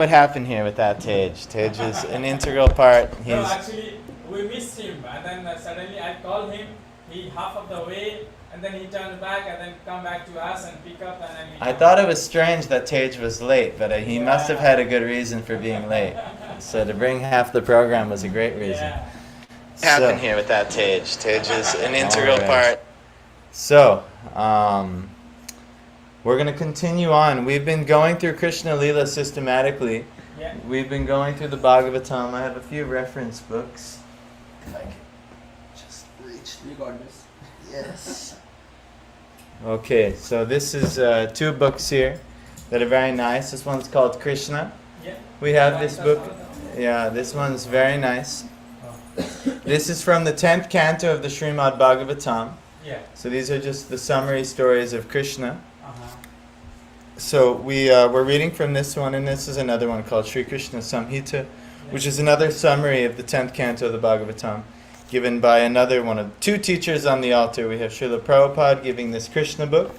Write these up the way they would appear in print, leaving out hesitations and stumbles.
What happened here with that Tej? Tej is an integral part. No, actually, we missed him, and then suddenly I called him. He half of the way, and then he turned back, and then come back to us and pick up, and then I thought it was strange that Tej was late, but he must have had a good reason for being late. So to bring half the program was a great reason. Yeah. What happened here with that Tej? Tej is an integral part. So, we're going to continue on. We've been going through Krishna Lila systematically. Yeah. We've been going through the Bhagavatam. I have a few reference books. If I can just reach. You got this. Yes. Okay, so this is two books here that are very nice. This one's called Krishna. Yeah. We have this book. Yeah, this one's very nice. This is from the 10th canto of the Srimad Bhagavatam. Yeah. So these are just the summary stories of Krishna. Uh-huh. So we're reading from this one, and this is another one called Sri Krishna Samhita, which is another summary of the 10th canto of the Bhagavatam, given by another one of two teachers on the altar. We have Srila Prabhupada giving this Krishna book,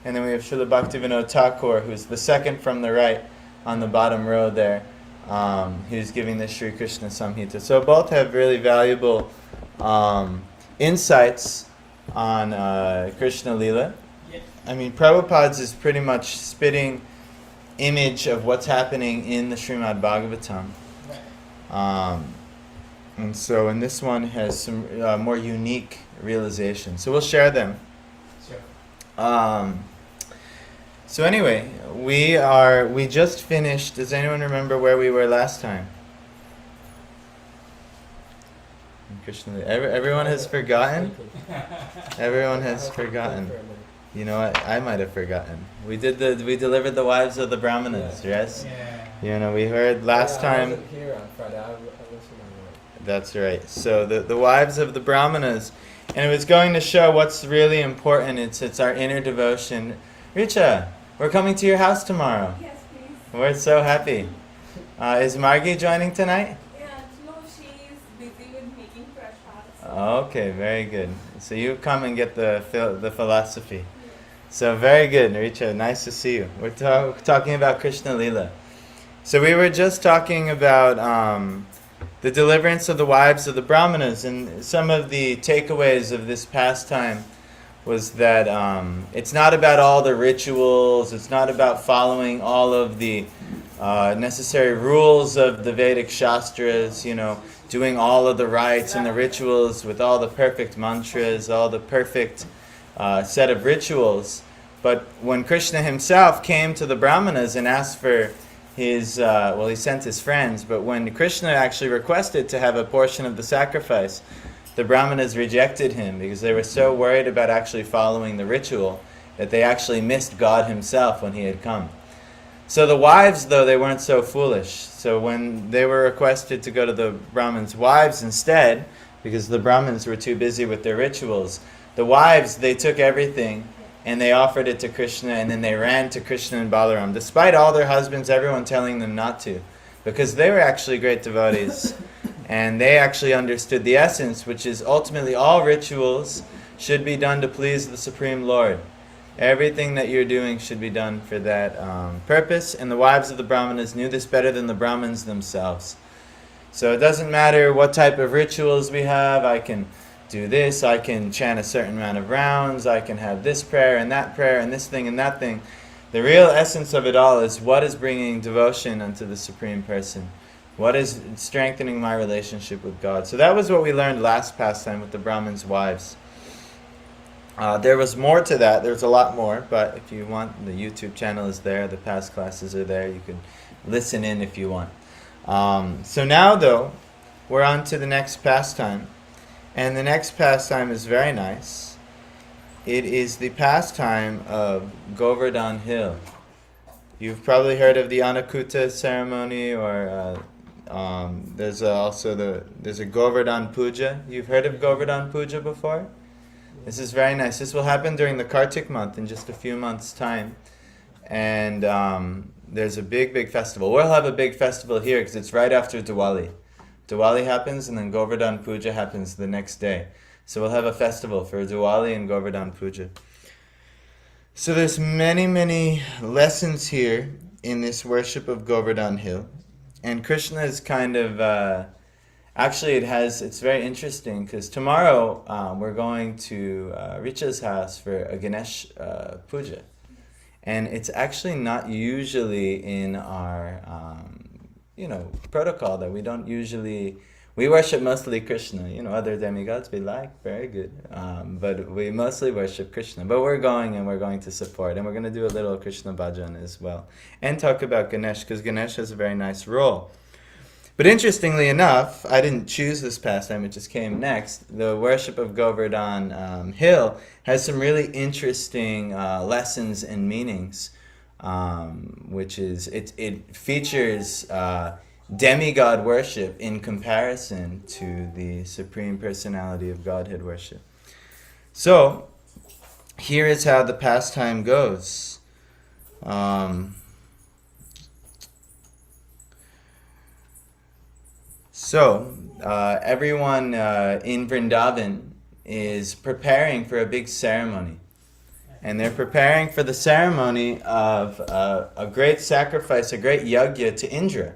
and then we have Srila Bhaktivinoda Thakur, who's the second from the right on the bottom row there, who's giving this Sri Krishna Samhita. So both have really valuable insights on Krishna Lila. I mean, Prabhupada's is pretty much spitting image of what's happening in the Srimad Bhagavatam. And so, and this one has some more unique realizations. So we'll share them. Sure. So anyway, we just finished. Does anyone remember where we were last time? Krishna, everyone has forgotten. Everyone has forgotten. You know what? I might have forgotten. We delivered the wives of the Brahmanas, yes? Yeah. You know, we heard last I time. wasn't here on Friday. I listened on That's right. So the wives of the Brahmanas, and it was going to show what's really important. It's our inner devotion. Richa, we're coming to your house tomorrow. Yes, please. We're so happy. Is Margie joining tonight? Yeah, no, she's busy with making prashads. Okay, very good. So you come and get the philosophy. So very good, Richa. Nice to see you. We're talking about Krishna Lila. So we were just talking about the deliverance of the wives of the Brahmanas, and some of the takeaways of this pastime was that it's not about all the rituals, it's not about following all of the necessary rules of the Vedic Shastras, you know, doing all of the rites and the rituals with all the perfect mantras, all the perfect set of rituals. But when Krishna himself came to the Brahmanas and asked for his, he sent his friends, but when Krishna actually requested to have a portion of the sacrifice, the Brahmanas rejected him because they were so worried about actually following the ritual that they actually missed God himself when he had come. So the wives, though, they weren't so foolish. So when they were requested to go to the Brahmins' wives instead, because the Brahmins were too busy with their rituals, the wives, they took everything and they offered it to Krishna, and then they ran to Krishna and Balaram, despite all their husbands, everyone telling them not to, because they were actually great devotees. And they actually understood the essence, which is ultimately all rituals should be done to please the Supreme Lord. Everything that you're doing should be done for that purpose, and the wives of the Brahmanas knew this better than the Brahmins themselves. So it doesn't matter what type of rituals we have. I can do this, I can chant a certain amount of rounds, I can have this prayer and this thing and that thing. The real essence of it all is what is bringing devotion unto the Supreme Person. What is strengthening my relationship with God? So that was what we learned last pastime with the Brahmins' wives. There was more to that. There's a lot more, but if you want, the YouTube channel is there. The past classes are there. You can listen in if you want. So now, though, we're on to the next pastime. And the next pastime is very nice. It is the pastime of Govardhan Hill. You've probably heard of the Anakuta ceremony, or there's a Govardhan Puja. You've heard of Govardhan Puja before? This is very nice. This will happen during the Kartik month in just a few months' time. And there's a big festival. We'll have a big festival here because it's right after Diwali. Diwali happens and then Govardhan Puja happens the next day. So we'll have a festival for Diwali and Govardhan Puja. So there's many lessons here in this worship of Govardhan Hill. And Krishna is kind of, actually it's very interesting because tomorrow we're going to Richa's house for a Ganesh puja. And it's actually not usually in our, protocol that we don't usually, we worship mostly Krishna. Other demigods we like, very good. But we mostly worship Krishna. But we're going to support. And we're going to do a little Krishna bhajan as well. And talk about Ganesh, because Ganesh has a very nice role. But interestingly enough, I didn't choose this pastime, it just came next. The worship of Govardhan Hill has some really interesting lessons and meanings, which is, it features demigod worship in comparison to the Supreme Personality of Godhead worship. So, here is how the pastime goes. So, everyone in Vrindavan is preparing for a big ceremony. And they're preparing for the ceremony of a great sacrifice, a great yajna to Indra.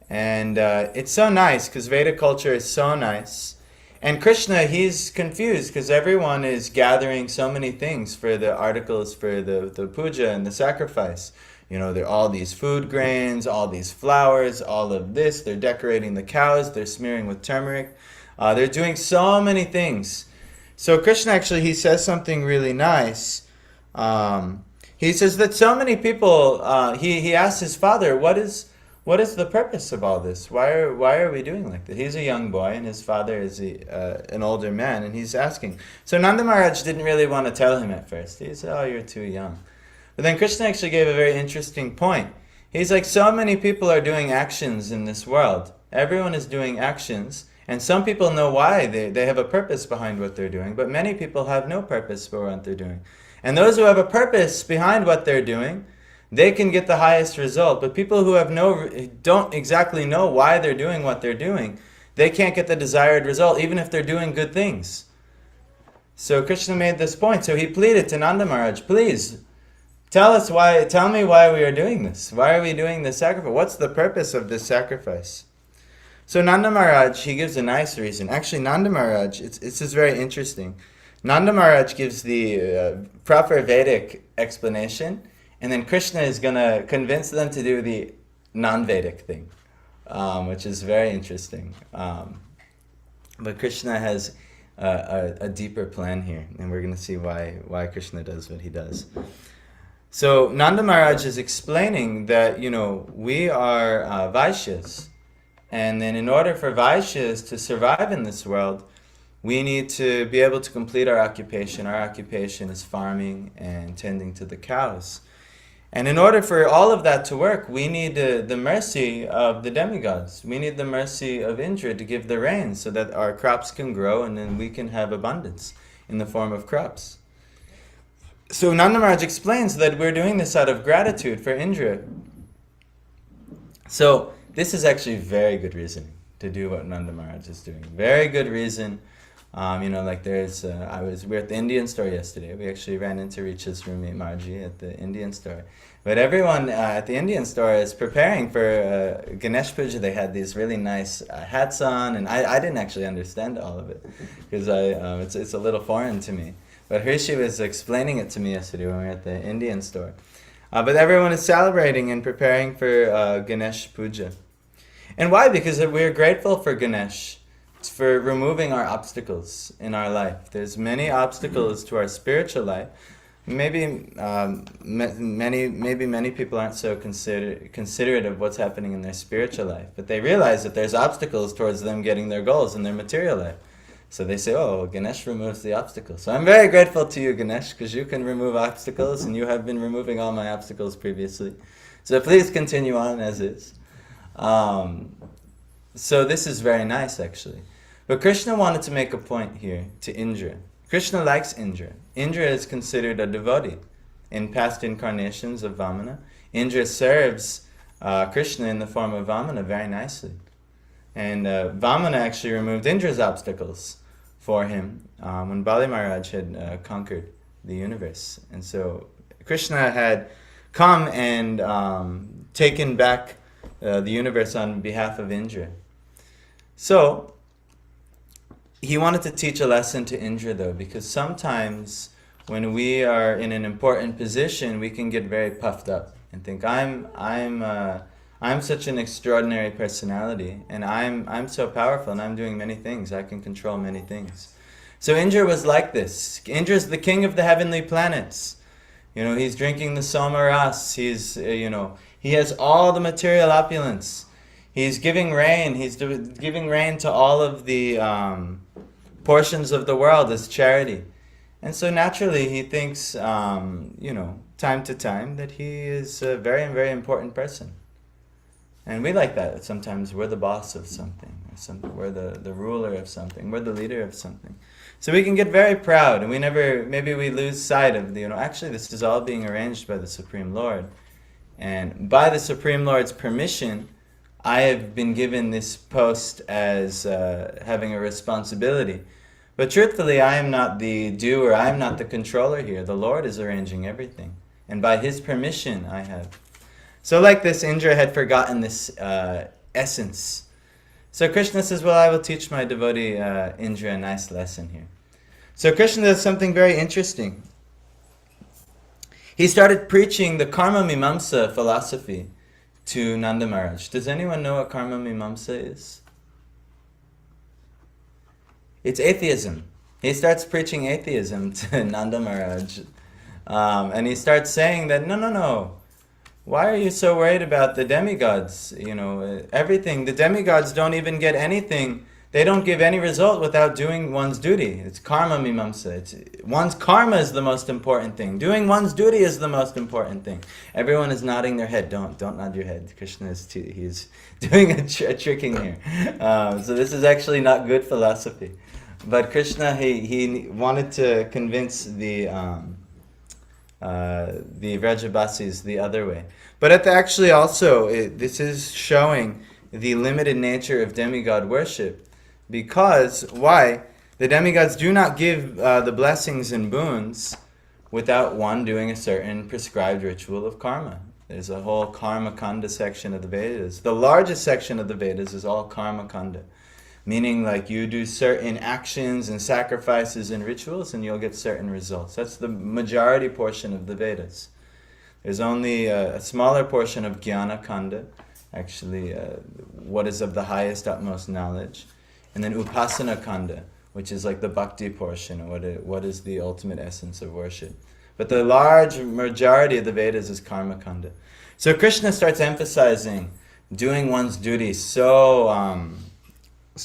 And it's so nice because Veda culture is so nice. And Krishna, he's confused because everyone is gathering so many things for the articles for the puja and the sacrifice. There are all these food grains, all these flowers, all of this. They're decorating the cows. They're smearing with turmeric. They're doing so many things. So Krishna actually, he says something really nice. He says that so many people, he asks his father, what is the purpose of all this? Why are we doing like this? He's a young boy and his father is an older man, and he's asking. So Nanda Maharaj didn't really want to tell him at first. He said, you're too young. But then Krishna actually gave a very interesting point. He's like, so many people are doing actions in this world. Everyone is doing actions. And some people know why. They have a purpose behind what they're doing. But many people have no purpose for what they're doing. And those who have a purpose behind what they're doing, they can get the highest result. But people who don't exactly know why they're doing what they're doing, they can't get the desired result, even if they're doing good things. So Krishna made this point. So he pleaded to Nanda Maharaj, please, tell me why we are doing this. Why are we doing this sacrifice? What's the purpose of this sacrifice? So Nanda Maharaj, he gives a nice reason. Actually, Nanda Maharaj, it's just very interesting. Nanda Maharaj gives the proper Vedic explanation, and then Krishna is going to convince them to do the non-Vedic thing, which is very interesting. But Krishna has a deeper plan here, and we're going to see why Krishna does what he does. So Nanda Maharaj is explaining that, we are Vaishyas. And then in order for Vaishyas to survive in this world, we need to be able to complete our occupation. Our occupation is farming and tending to the cows. And in order for all of that to work, we need the mercy of the demigods. We need the mercy of Indra to give the rain so that our crops can grow and then we can have abundance in the form of crops. So Nanda Maharaj explains that we're doing this out of gratitude for Indra. So this is actually very good reason to do what Nanda Maharaj is doing. Very good reason. We were at the Indian store yesterday. We actually ran into Richa's roommate Margie at the Indian store. But everyone at the Indian store is preparing for Ganesh Puja. They had these really nice hats on, and I didn't actually understand all of it because it's a little foreign to me. But Hershey was explaining it to me yesterday when we were at the Indian store. But everyone is celebrating and preparing for Ganesh Puja. And why? Because we're grateful for Ganesh. It's for removing our obstacles in our life. There's many obstacles to our spiritual life. Maybe many people aren't so considerate of what's happening in their spiritual life, but they realize that there's obstacles towards them getting their goals in their material life. So they say, Ganesh removes the obstacles. So I'm very grateful to you, Ganesh, because you can remove obstacles, and you have been removing all my obstacles previously. So please continue on as is. So this is very nice, actually. But Krishna wanted to make a point here to Indra. Krishna likes Indra. Indra is considered a devotee. In past incarnations of Vamana, Indra serves Krishna in the form of Vamana very nicely. And Vamana actually removed Indra's obstacles for him when Bali Maharaj had conquered the universe. And so Krishna had come and taken back the universe on behalf of Indra. So, he wanted to teach a lesson to Indra though, because sometimes when we are in an important position, we can get very puffed up and think, I'm such an extraordinary personality, and I'm so powerful, and I'm doing many things. I can control many things. So Indra was like this. Indra's the king of the heavenly planets. He's drinking the Somaras. He has all the material opulence. He's giving rain. He's giving rain to all of the portions of the world as charity. And so naturally he thinks, time to time, that he is a very, very important person. And we like that. Sometimes we're the boss of something. We're the ruler of something. We're the leader of something. So we can get very proud, and maybe we lose sight of actually this is all being arranged by the Supreme Lord. And by the Supreme Lord's permission, I have been given this post as having a responsibility. But truthfully, I am not the doer, I am not the controller here. The Lord is arranging everything. And by His permission, I have. So like this, Indra had forgotten this essence. So Krishna says, well, I will teach my devotee Indra a nice lesson here. So Krishna does something very interesting. He started preaching the Karma Mimamsa philosophy to Nanda Maharaj. Does anyone know what Karma Mimamsa is? It's atheism. He starts preaching atheism to Nanda Maharaj. And he starts saying that, no. Why are you so worried about the demigods? Everything. The demigods don't even get anything. They don't give any result without doing one's duty. It's karma mimamsa. One's karma is the most important thing. Doing one's duty is the most important thing. Everyone is nodding their head. Don't nod your head. Krishna he's doing a tricking here. So this is actually not good philosophy. But Krishna, he wanted to convince the Vrajabasis the other way. But this is showing the limited nature of demigod worship. Because, why? The demigods do not give the blessings and boons without one doing a certain prescribed ritual of karma. There's a whole karma kanda section of the Vedas. The largest section of the Vedas is all karma kanda. Meaning like you do certain actions and sacrifices and rituals and you'll get certain results. That's the majority portion of the Vedas. There's only a smaller portion of Jnana Kanda, actually what is of the highest, utmost knowledge. And then Upasana Kanda, which is like the bhakti portion, what is the ultimate essence of worship. But the large majority of the Vedas is Karma Kanda. So Krishna starts emphasizing doing one's duty so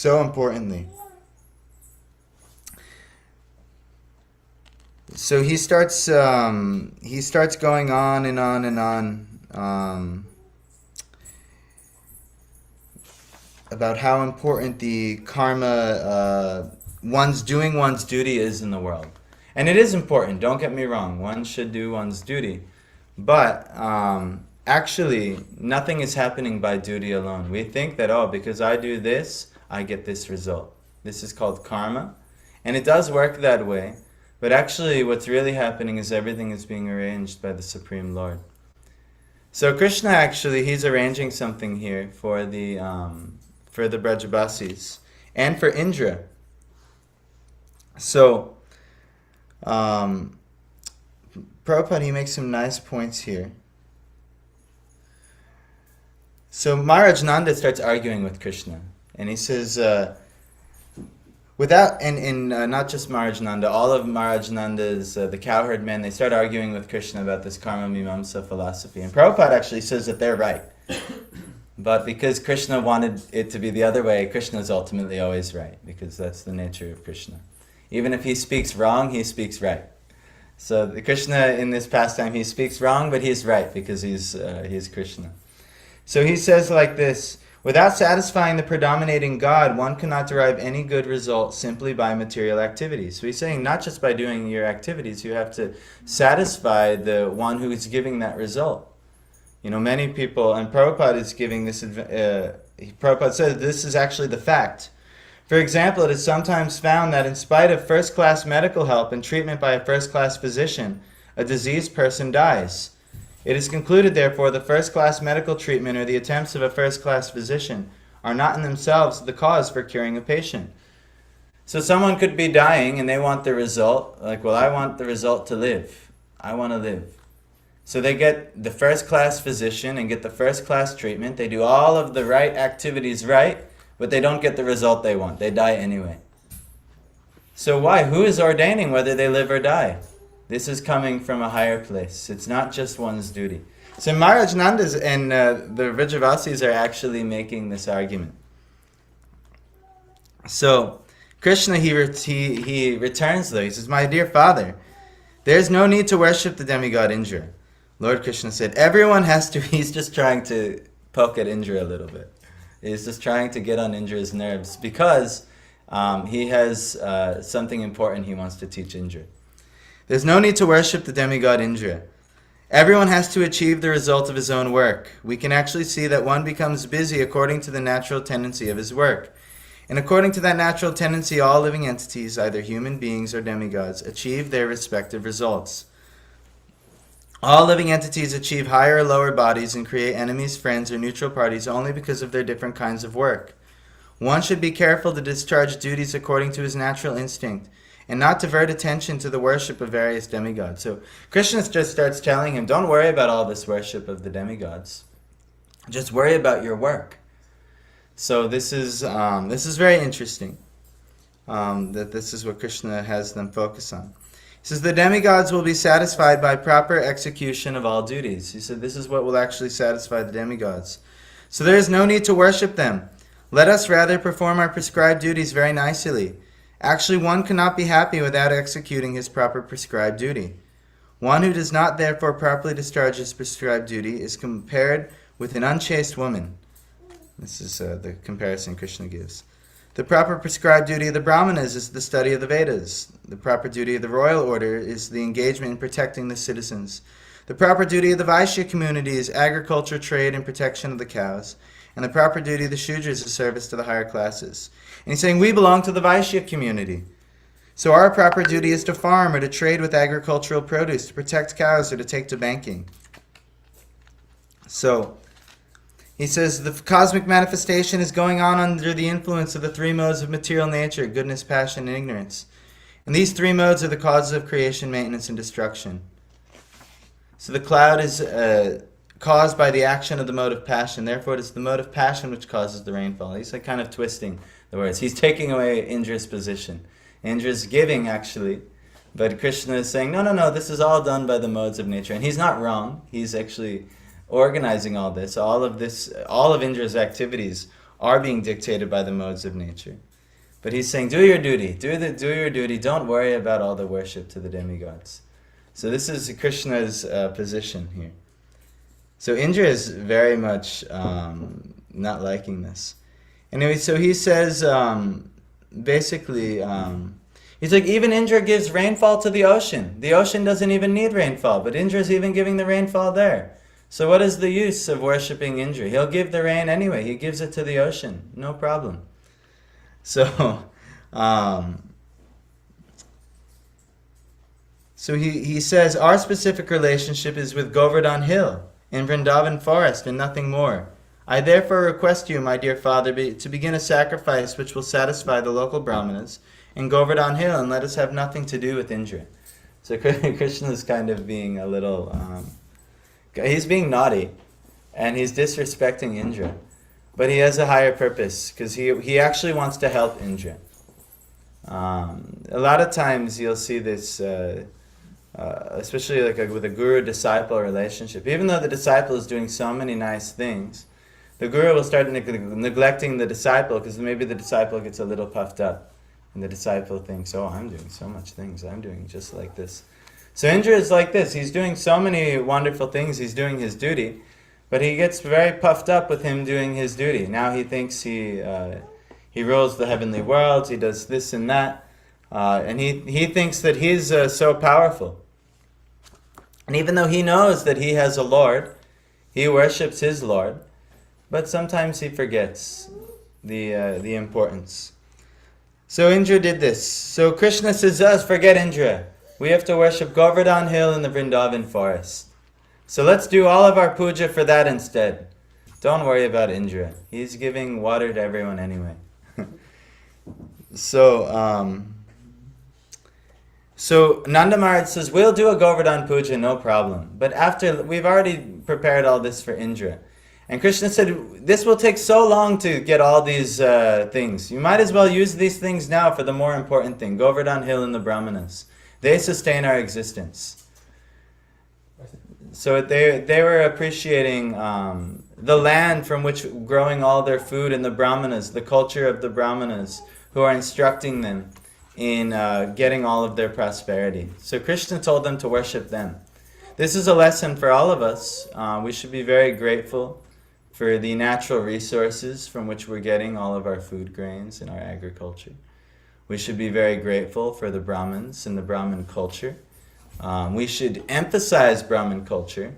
importantly. So he starts going on and on and on about how important the karma, one's duty is in the world. And it is important, don't get me wrong, one should do one's duty. But actually, nothing is happening by duty alone. We think that, because I do this, I get this result. This is called karma. And it does work that way. But actually, what's really happening is everything is being arranged by the Supreme Lord. So Krishna actually, he's arranging something here for the Brajabasis and for Indra. So, Prabhupada, he makes some nice points here. So Maharaj Nanda starts arguing with Krishna. And he says, not just Maharaj Nanda, all of Maharaj Nanda's, the cowherd men, they start arguing with Krishna about this karma mimamsa philosophy. And Prabhupada actually says that they're right. But because Krishna wanted it to be the other way, Krishna is ultimately always right, because that's the nature of Krishna. Even if he speaks wrong, he speaks right. So the Krishna in this pastime, he speaks wrong, but he's right, because he's Krishna. So he says like this, without satisfying the predominating God, one cannot derive any good result simply by material activities. So he's saying not just by doing your activities, you have to satisfy the one who is giving that result. Many people, and Prabhupada is giving this, Prabhupada says this is actually the fact. For example, it is sometimes found that in spite of first-class medical help and treatment by a first-class physician, a diseased person dies. It is concluded, therefore, the first-class medical treatment or the attempts of a first-class physician are not in themselves the cause for curing a patient. So someone could be dying and they want the result, like, well, I want the result to live. I want to live. So they get the first-class physician and get the first-class treatment. They do all of the right activities right, but they don't get the result they want. They die anyway. So why? Who is ordaining whether they live or die? This is coming from a higher place. It's not just one's duty. So Maharaj Nandas and the Vrajavasis are actually making this argument. So Krishna, he returns though. He says, my dear father, there's no need to worship the demigod Indra. Lord Krishna said, everyone has to, he's just trying to poke at Indra a little bit. He's just trying to get on Indra's nerves because he has something important he wants to teach Indra. There's no need to worship the demigod Indra. Everyone has to achieve the result of his own work. We can actually see that one becomes busy according to the natural tendency of his work. And according to that natural tendency, all living entities, either human beings or demigods, achieve their respective results. All living entities achieve higher or lower bodies and create enemies, friends, or neutral parties only because of their different kinds of work. One should be careful to discharge duties according to his natural instinct, and not divert attention to the worship of various demigods. So Krishna just starts telling him, don't worry about all this worship of the demigods. Just worry about your work. So this is very interesting, that this is what Krishna has them focus on. He says, the demigods will be satisfied by proper execution of all duties. He said, this is what will actually satisfy the demigods. So there is no need to worship them. Let us rather perform our prescribed duties very nicely. Actually, one cannot be happy without executing his proper prescribed duty. One who does not therefore properly discharge his prescribed duty is compared with an unchaste woman. This is the comparison Krishna gives. The proper prescribed duty of the Brahmanas is the study of the Vedas. The proper duty of the royal order is the engagement in protecting the citizens. The proper duty of the Vaishya community is agriculture, trade, and protection of the cows. And the proper duty of the Shudras is service to the higher classes. And he's saying we belong to the Vaishya community. So our proper duty is to farm or to trade with agricultural produce, to protect cows or to take to banking. So he says the cosmic manifestation is going on under the influence of the three modes of material nature, goodness, passion, and ignorance. And these three modes are the causes of creation, maintenance, and destruction. So the cloud is caused by the action of the mode of passion. Therefore, it is the mode of passion which causes the rainfall. He's like kind of twisting the words. He's taking away Indra's position. Indra's giving, actually. But Krishna is saying, no, this is all done by the modes of nature. And he's not wrong. He's actually organizing all this. All of Indra's activities are being dictated by the modes of nature. But he's saying, do your duty. Do your duty. Don't worry about all the worship to the demigods. So this is Krishna's position here. So Indra is very much not liking this. Anyway, so he says, basically, he's like, even Indra gives rainfall to the ocean. The ocean doesn't even need rainfall, but Indra's even giving the rainfall there. So what is the use of worshipping Indra? He'll give the rain anyway. He gives it to the ocean. No problem. So, he says, our specific relationship is with Govardhan Hill in Vrindavan forest and nothing more. I therefore request you, my dear father, to begin a sacrifice which will satisfy the local brahmanas in Govardhan Hill, and let us have nothing to do with Indra. So Krishna is kind of being a little, he's being naughty, and he's disrespecting Indra. But he has a higher purpose, because he actually wants to help Indra. A lot of times you'll see this, especially like with a guru-disciple relationship. Even though the disciple is doing so many nice things, the guru will start neglecting the disciple, because maybe the disciple gets a little puffed up. And the disciple thinks, oh, I'm doing so much things. I'm doing just like this. So Indra is like this. He's doing so many wonderful things. He's doing his duty. But he gets very puffed up with him doing his duty. Now he thinks he rules the heavenly worlds. He does this and that. And he thinks that he's so powerful. And even though he knows that he has a Lord, he worships his Lord. But sometimes he forgets the importance. So Indra did this. So Krishna says, us, forget Indra. We have to worship Govardhan Hill in the Vrindavan forest. So let's do all of our puja for that instead. Don't worry about Indra. He's giving water to everyone anyway. So Nanda Maharaj says, we'll do a Govardhan puja, no problem. But after, we've already prepared all this for Indra. And Krishna said, this will take so long to get all these things. You might as well use these things now for the more important thing, Govardhan Hill and the Brahmanas. They sustain our existence. So they were appreciating the land from which growing all their food, and the Brahmanas, the culture of the Brahmanas, who are instructing them in getting all of their prosperity. So Krishna told them to worship them. This is a lesson for all of us. We should be very grateful for the natural resources from which we're getting all of our food grains and our agriculture. We should be very grateful for the Brahmins and the Brahmin culture. We should emphasize Brahmin culture.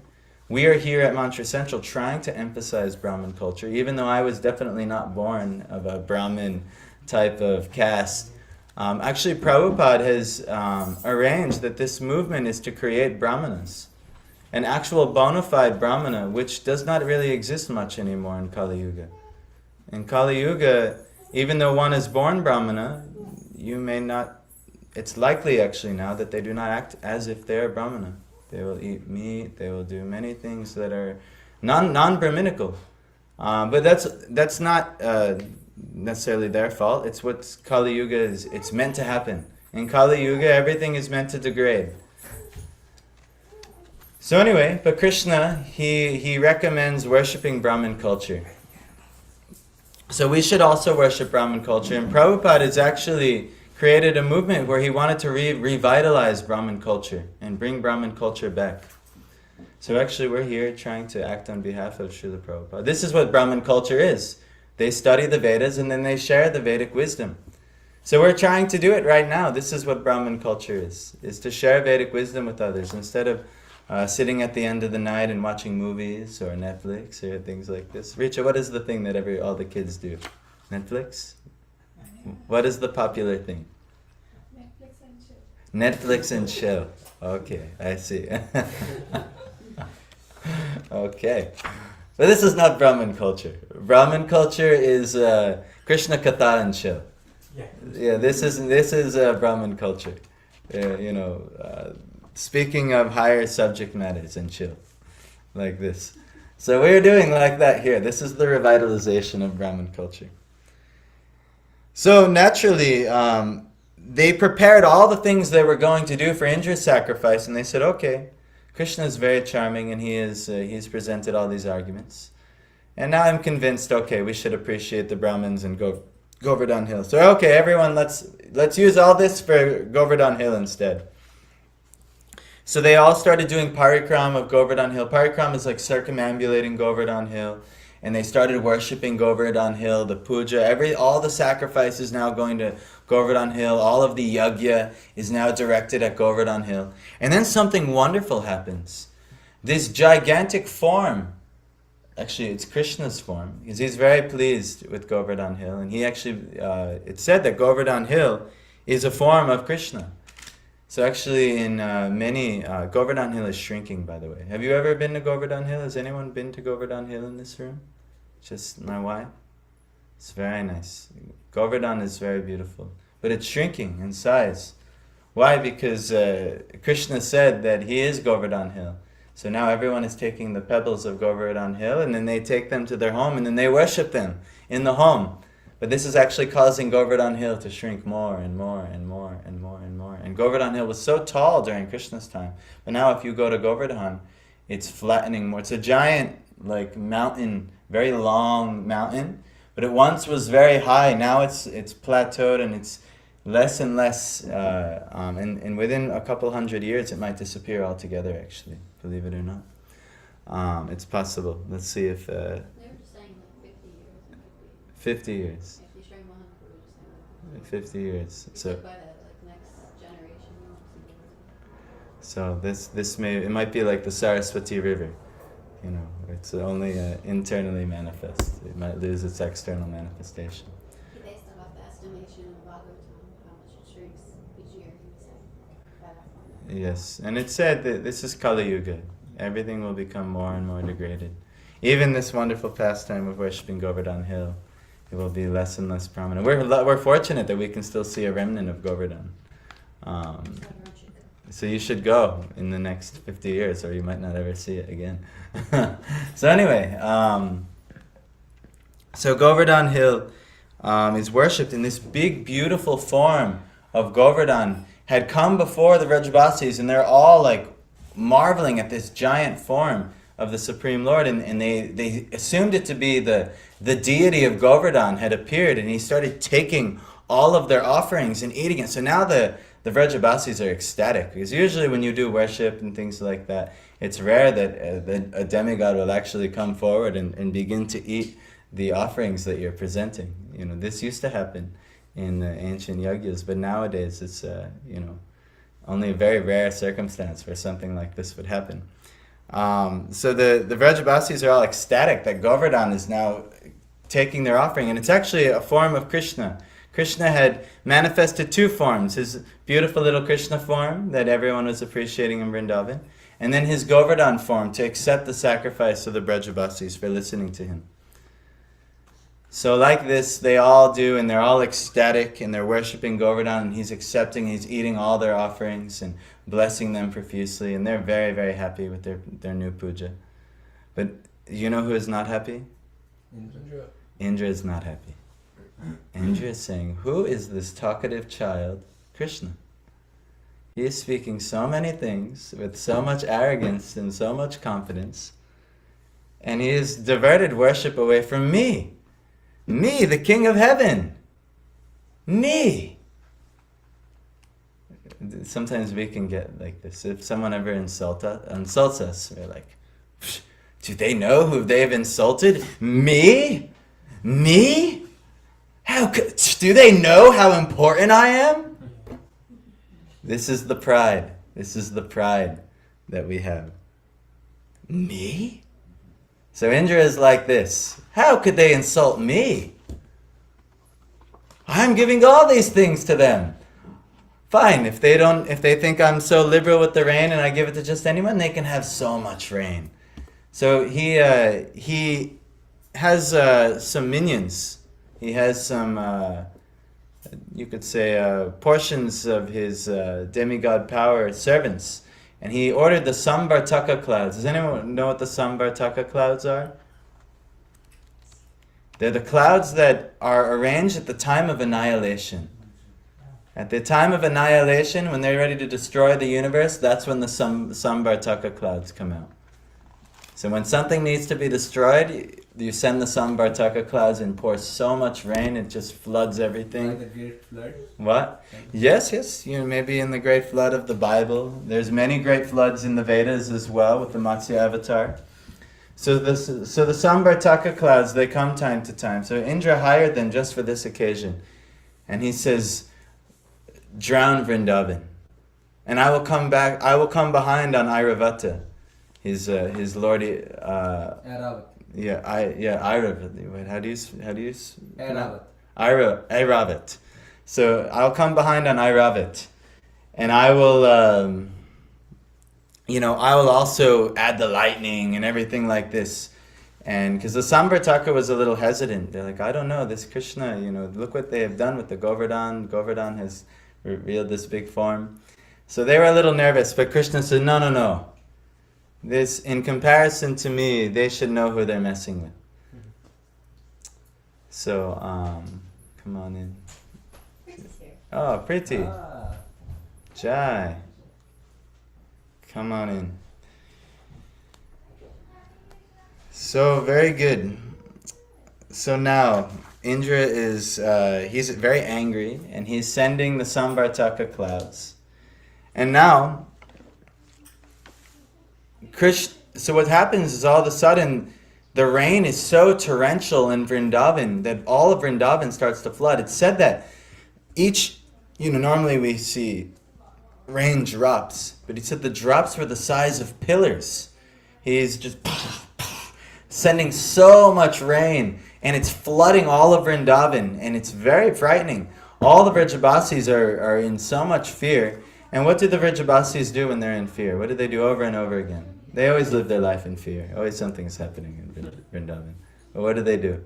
We are here at Mantra Central trying to emphasize Brahmin culture, even though I was definitely not born of a Brahmin type of caste. Actually, Prabhupada has arranged that this movement is to create Brahmanas, an actual bona fide Brahmana, which does not really exist much anymore in Kali Yuga. In Kali Yuga, even though one is born Brahmana, you may not, it's likely actually now that they do not act as if they are Brahmana. They will eat meat, they will do many things that are non-Brahminical. But that's not necessarily their fault. It's what Kali Yuga is. It's meant to happen. In Kali Yuga, everything is meant to degrade. So anyway, but Krishna, he recommends worshipping Brahmin culture. So we should also worship Brahmin culture. And Prabhupada has actually created a movement where he wanted to revitalize Brahmin culture and bring Brahmin culture back. So actually we're here trying to act on behalf of Srila Prabhupada. This is what Brahmin culture is. They study the Vedas and then they share the Vedic wisdom. So we're trying to do it right now. This is what Brahmin culture is to share Vedic wisdom with others instead of sitting at the end of the night and watching movies or Netflix or things like this. Richa, what is the thing that all the kids do? Netflix? What is the popular thing? Netflix and chill. Netflix and chill. Okay, I see. Okay. But this is not Brahmin culture. Brahmin culture is Krishna Katha and chill. Yeah, this is Brahmin culture. Speaking of higher subject matters and chill. Like this. So we're doing like that here. This is the revitalization of Brahmin culture. So naturally, they prepared all the things they were going to do for Indra's sacrifice, and they said, okay, Krishna is very charming, and he's presented all these arguments. And now I'm convinced, okay, we should appreciate the Brahmins and Govardhan Hill. So okay, everyone, let's use all this for Govardhan Hill instead. So they all started doing parikram of Govardhan Hill. Parikram is like circumambulating Govardhan Hill. And they started worshipping Govardhan Hill, the puja, all the sacrifices now going to Govardhan Hill, all of the yajna is now directed at Govardhan Hill. And then something wonderful happens. This gigantic form, actually it's Krishna's form, because he's very pleased with Govardhan Hill, and he actually, it's said that Govardhan Hill is a form of Krishna. So actually in Govardhan Hill is shrinking, by the way. Have you ever been to Govardhan Hill? Has anyone been to Govardhan Hill in this room? Just my wife? It's very nice. Govardhan is very beautiful. But it's shrinking in size. Why? Because Krishna said that he is Govardhan Hill. So now everyone is taking the pebbles of Govardhan Hill and then they take them to their home and then they worship them in the home. But this is actually causing Govardhan Hill to shrink more and more and more and more and more. And Govardhan Hill was so tall during Krishna's time. But now if you go to Govardhan, it's flattening more. It's a giant mountain, very long mountain. But it once was very high. Now it's plateaued and it's less and less. And within a couple hundred years, it might disappear altogether, actually, believe it or not. It's possible. Let's see if... They were just saying 50 years. If you shrink 100, we're just 50 years. So by the next generation. So it might be like the Saraswati River. It's only internally manifest. It might lose its external manifestation. He based it off the estimation of Bhagavatam, how much it shrinks each year. He said by that formula. Yes, and it said that this is Kali Yuga. Everything will become more and more degraded. Even this wonderful pastime of worshipping Govardhan Hill, it will be less and less prominent. We're fortunate that we can still see a remnant of Govardhan. So you should go in the next 50 years, or you might not ever see it again. So anyway, so Govardhan Hill is worshipped in this big, beautiful form of Govardhan. Had come before the Vrajabasis, and they're all like marveling at this giant form of the Supreme Lord, and they assumed it to be the deity of Govardhan had appeared, and he started taking all of their offerings and eating it. So now the Vrajabasis are ecstatic, because usually when you do worship and things like that, it's rare that a demigod will actually come forward and begin to eat the offerings that you're presenting. You know, this used to happen in the ancient yagyas, but nowadays it's only a very rare circumstance where something like this would happen. So the Vrajabasis are all ecstatic that Govardhan is now taking their offering, and it's actually a form of Krishna. Krishna had manifested two forms: his beautiful little Krishna form that everyone was appreciating in Vrindavan, and then his Govardhan form to accept the sacrifice of the Vrajabasis for listening to him. So like this, they all do, and they're all ecstatic, and they're worshipping Govardhan, and he's accepting, he's eating all their offerings and blessing them profusely, and they're very, very happy with their new puja. But you know who is not happy? Indra. Indra is not happy. Indra is saying, who is this talkative child, Krishna? He is speaking so many things with so much arrogance and so much confidence, and he has diverted worship away from me. Me, the King of Heaven. Me. Sometimes we can get like this. If someone ever insults us, we're like, do they know who they've insulted? Me? Me? Do they know how important I am? This is the pride. This is the pride that we have. Me? So Indra is like this. How could they insult me? I'm giving all these things to them. Fine, if they think I'm so liberal with the rain and I give it to just anyone, they can have so much rain. So he has some minions. He has some, you could say, portions of his demigod power servants. And he ordered the Samvartaka clouds. Does anyone know what the Samvartaka clouds are? They're the clouds that are arranged at the time of annihilation. At the time of annihilation, when they're ready to destroy the universe, that's when the Samvartaka clouds come out. So when something needs to be destroyed, you send the Samvartaka clouds and pour so much rain, it just floods everything. Like the great flood? What? Yes. Maybe in the great flood of the Bible. There's many great floods in the Vedas as well with the Matsya avatar. So the Samvartaka clouds, they come time to time. So Indra hired them just for this occasion. And he says, drown Vrindavan. And I will come behind on Airavata. His lord, Airavat. Airavata. Wait, how do you Airavat. Airavat. So I'll come behind on Airavat, and I will, I will also add the lightning and everything like this, and because the Samvartaka was a little hesitant, they're like, I don't know, this Krishna, look what they have done with the Govardhan. Govardhan has revealed this big form, so they were a little nervous. But Krishna said, no. This, in comparison to me, they should know who they're messing with. So, come on in. Oh, Priti. Jai. Come on in. So, very good. So now, Indra is, he's very angry, and he's sending the Samvartaka clouds. And now, so what happens is all of a sudden the rain is so torrential in Vrindavan that all of Vrindavan starts to flood. It's said that normally we see rain drops, but he said the drops were the size of pillars. He's just sending so much rain, and it's flooding all of Vrindavan, and it's very frightening. All the Vrajabasis are in so much fear. And what do the Vrajabasis do when they're in fear? What do they do over and over again? They always live their life in fear. Always something's happening in Vrindavan. But what do?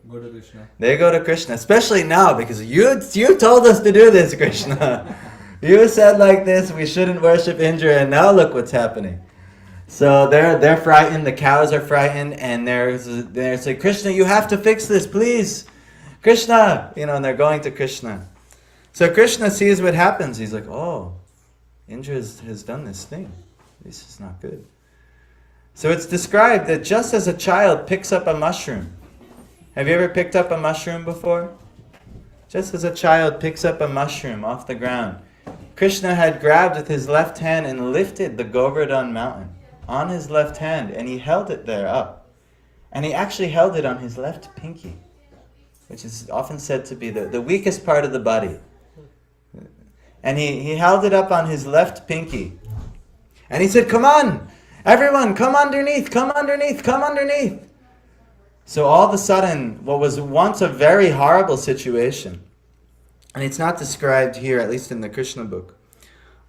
Go to Krishna. They go to Krishna, especially now because you told us to do this, Krishna. You said like this, we shouldn't worship Indra, and now look what's happening. So they're frightened, the cows are frightened, and they're saying, Krishna, you have to fix this, please. Krishna, and they're going to Krishna. So Krishna sees what happens. He's like, oh, Indra has done this thing. This is not good. So it's described that just as a child picks up a mushroom. Have you ever picked up a mushroom before? Just as a child picks up a mushroom off the ground, Krishna had grabbed with his left hand and lifted the Govardhan mountain on his left hand, and he held it there up. And he actually held it on his left pinky, which is often said to be the weakest part of the body. And he held it up on his left pinky. And he said, come on, everyone, come underneath, come underneath, come underneath. So all of a sudden, what was once a very horrible situation, and it's not described here, at least in the Krishna book,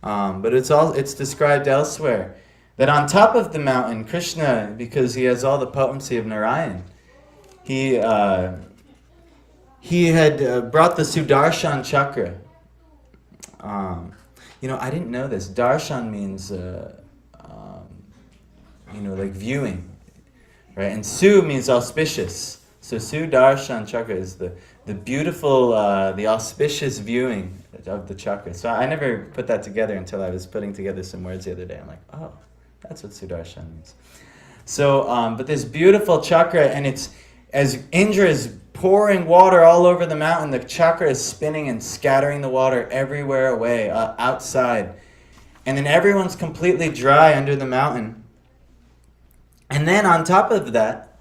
but it's described elsewhere, that on top of the mountain, Krishna, because he has all the potency of Narayan, he had brought the Sudarshan chakra. I didn't know this. Darshan means, like viewing, right? And Su means auspicious. So Sudarshan chakra is the beautiful, the auspicious viewing of the chakra. So I never put that together until I was putting together some words the other day. I'm like, oh, that's what Sudarshan means. So, but this beautiful chakra, and it's, as Indra is pouring water all over the mountain, the chakra is spinning and scattering the water everywhere away, outside. And then everyone's completely dry under the mountain. And then on top of that,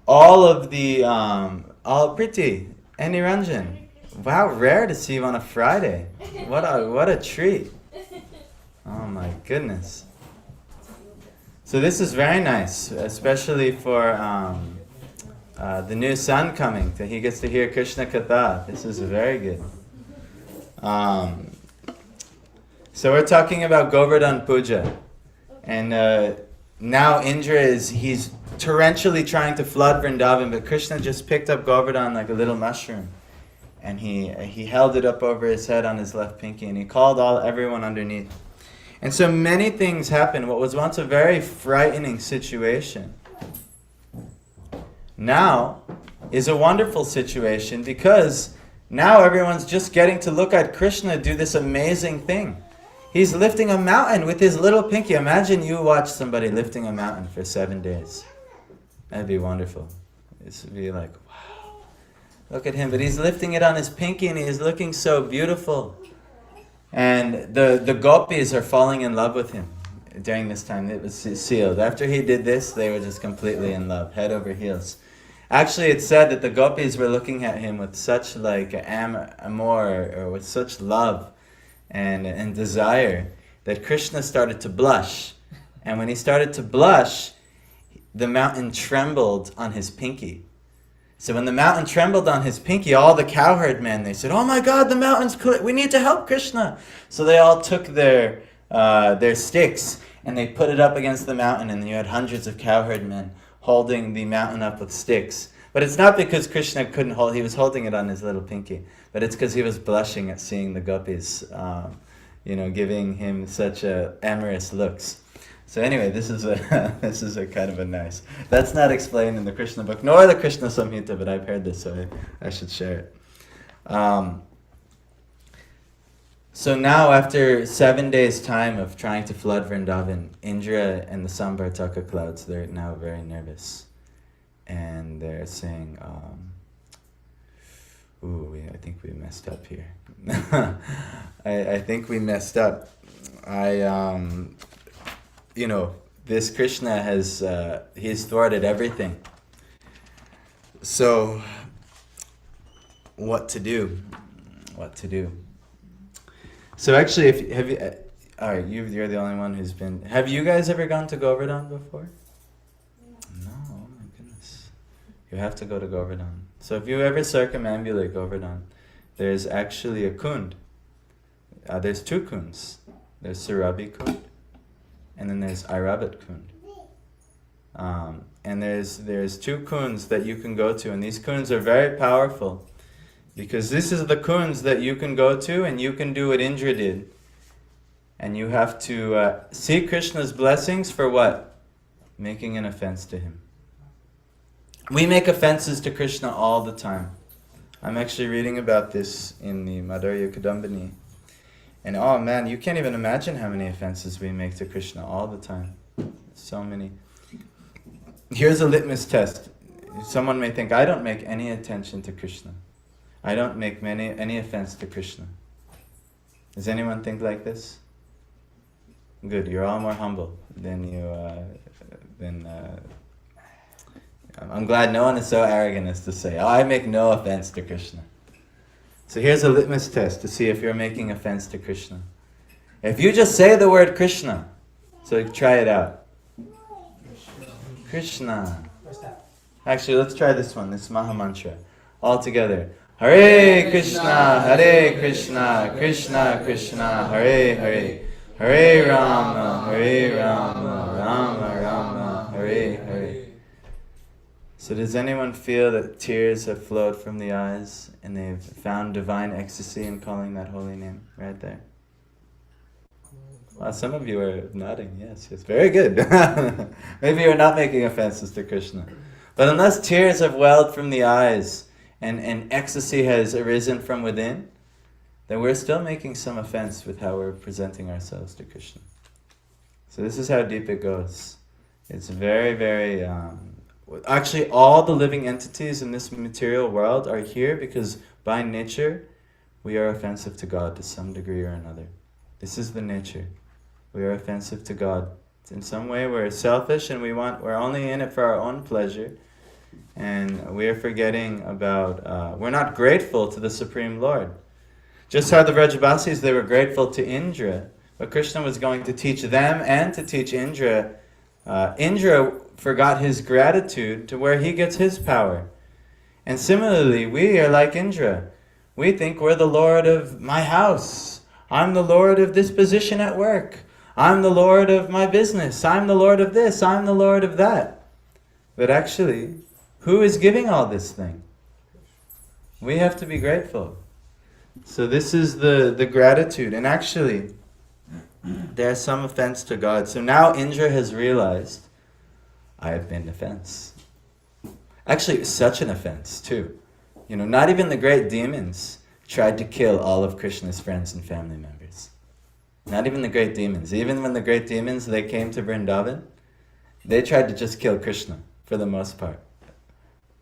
all of the, all Priti and Niranjan. Wow, rare to see you on a Friday. What a treat. Oh my goodness. So this is very nice, especially for the new son coming. That he gets to hear Krishna Katha. This is very good. So we're talking about Govardhan Puja. And now Indra he's torrentially trying to flood Vrindavan, but Krishna just picked up Govardhan like a little mushroom. And he held it up over his head on his left pinky, and he called everyone underneath. And so many things happened. What was once a very frightening situation now is a wonderful situation, because now everyone's just getting to look at Krishna do this amazing thing. He's lifting a mountain with his little pinky. Imagine you watch somebody lifting a mountain for 7 days. That'd be wonderful. This would be like, wow, look at him. But he's lifting it on his pinky, and he's looking so beautiful. And the gopis are falling in love with him during this time. It was sealed. After he did this, they were just completely in love, head over heels. Actually, it's said that the gopis were looking at him with such like amour, or with such love and desire, that Krishna started to blush. And when he started to blush, the mountain trembled on his pinky. So when the mountain trembled on his pinky, all the cowherd men, they said, oh my God, the mountain's we need to help Krishna. So they all took their sticks and they put it up against the mountain, and you had hundreds of cowherd men holding the mountain up with sticks. But it's not because Krishna couldn't hold, he was holding it on his little pinky, but it's because he was blushing at seeing the gopis, giving him such amorous looks. So anyway, this is a kind of a nice. That's not explained in the Krishna book, nor the Krishna Samhita, but I've heard this, so I should share it. So now, after 7 days' time of trying to flood Vrindavan, Indra and the Samvartaka clouds, they're now very nervous, and they're saying, I think we messed up here. I think we messed up. This Krishna he's thwarted everything. So, what to do? So actually, you're the only one who's been. Have you guys ever gone to Govardhan before? No, oh my goodness. You have to go to Govardhan. So if you ever circumambulate Govardhan, there's actually a kund. There's two kunds. There's Surabi Kund and then there's Airavat Kund. And there's 2 kunds that you can go to, and these kunds are very powerful, because this is the kunds that you can go to and you can do what Indra did. And you have to seek Krishna's blessings for what? Making an offense to him. We make offenses to Krishna all the time. I'm actually reading about this in the Madhurya Kadambini. And oh man, you can't even imagine how many offenses we make to Krishna all the time. So many. Here's a litmus test. Someone may think, I don't make any attention to Krishna. I don't make any offense to Krishna. Does anyone think like this? Good, you're all more humble than you, I'm glad no one is so arrogant as to say, I make no offense to Krishna. So here's a litmus test to see if you're making offense to Krishna. If you just say the word Krishna, so try it out. Krishna. Actually, let's try this one, this Maha Mantra. All together. Hare Krishna, Hare Krishna, Krishna Krishna, Hare Hare. Hare Rama, Hare Rama, Rama Rama, Hare Hare. So does anyone feel that tears have flowed from the eyes and they've found divine ecstasy in calling that holy name right there? Wow, some of you are nodding, yes, very good. Maybe you're not making offenses to Krishna. But unless tears have welled from the eyes and ecstasy has arisen from within, then we're still making some offense with how we're presenting ourselves to Krishna. So this is how deep it goes. It's very, very... actually, all the living entities in this material world are here because by nature, we are offensive to God to some degree or another. This is the nature. We are offensive to God. In some way, we're selfish and we're only in it for our own pleasure. And we are forgetting about... we're not grateful to the Supreme Lord. Just how the Vrajabasis, they were grateful to Indra, but Krishna was going to teach them and to teach Indra. Indra forgot his gratitude to where he gets his power. And similarly, we are like Indra. We think we're the Lord of my house. I'm the Lord of this position at work. I'm the Lord of my business. I'm the Lord of this. I'm the Lord of that. But actually, who is giving all this thing? We have to be grateful. So this is the gratitude. And actually, there's some offense to God. So now Indra has realized, I have been an offense. Actually, such an offense too. Not even the great demons tried to kill all of Krishna's friends and family members. Not even the great demons. Even when the great demons, they came to Vrindavan, they tried to just kill Krishna for the most part.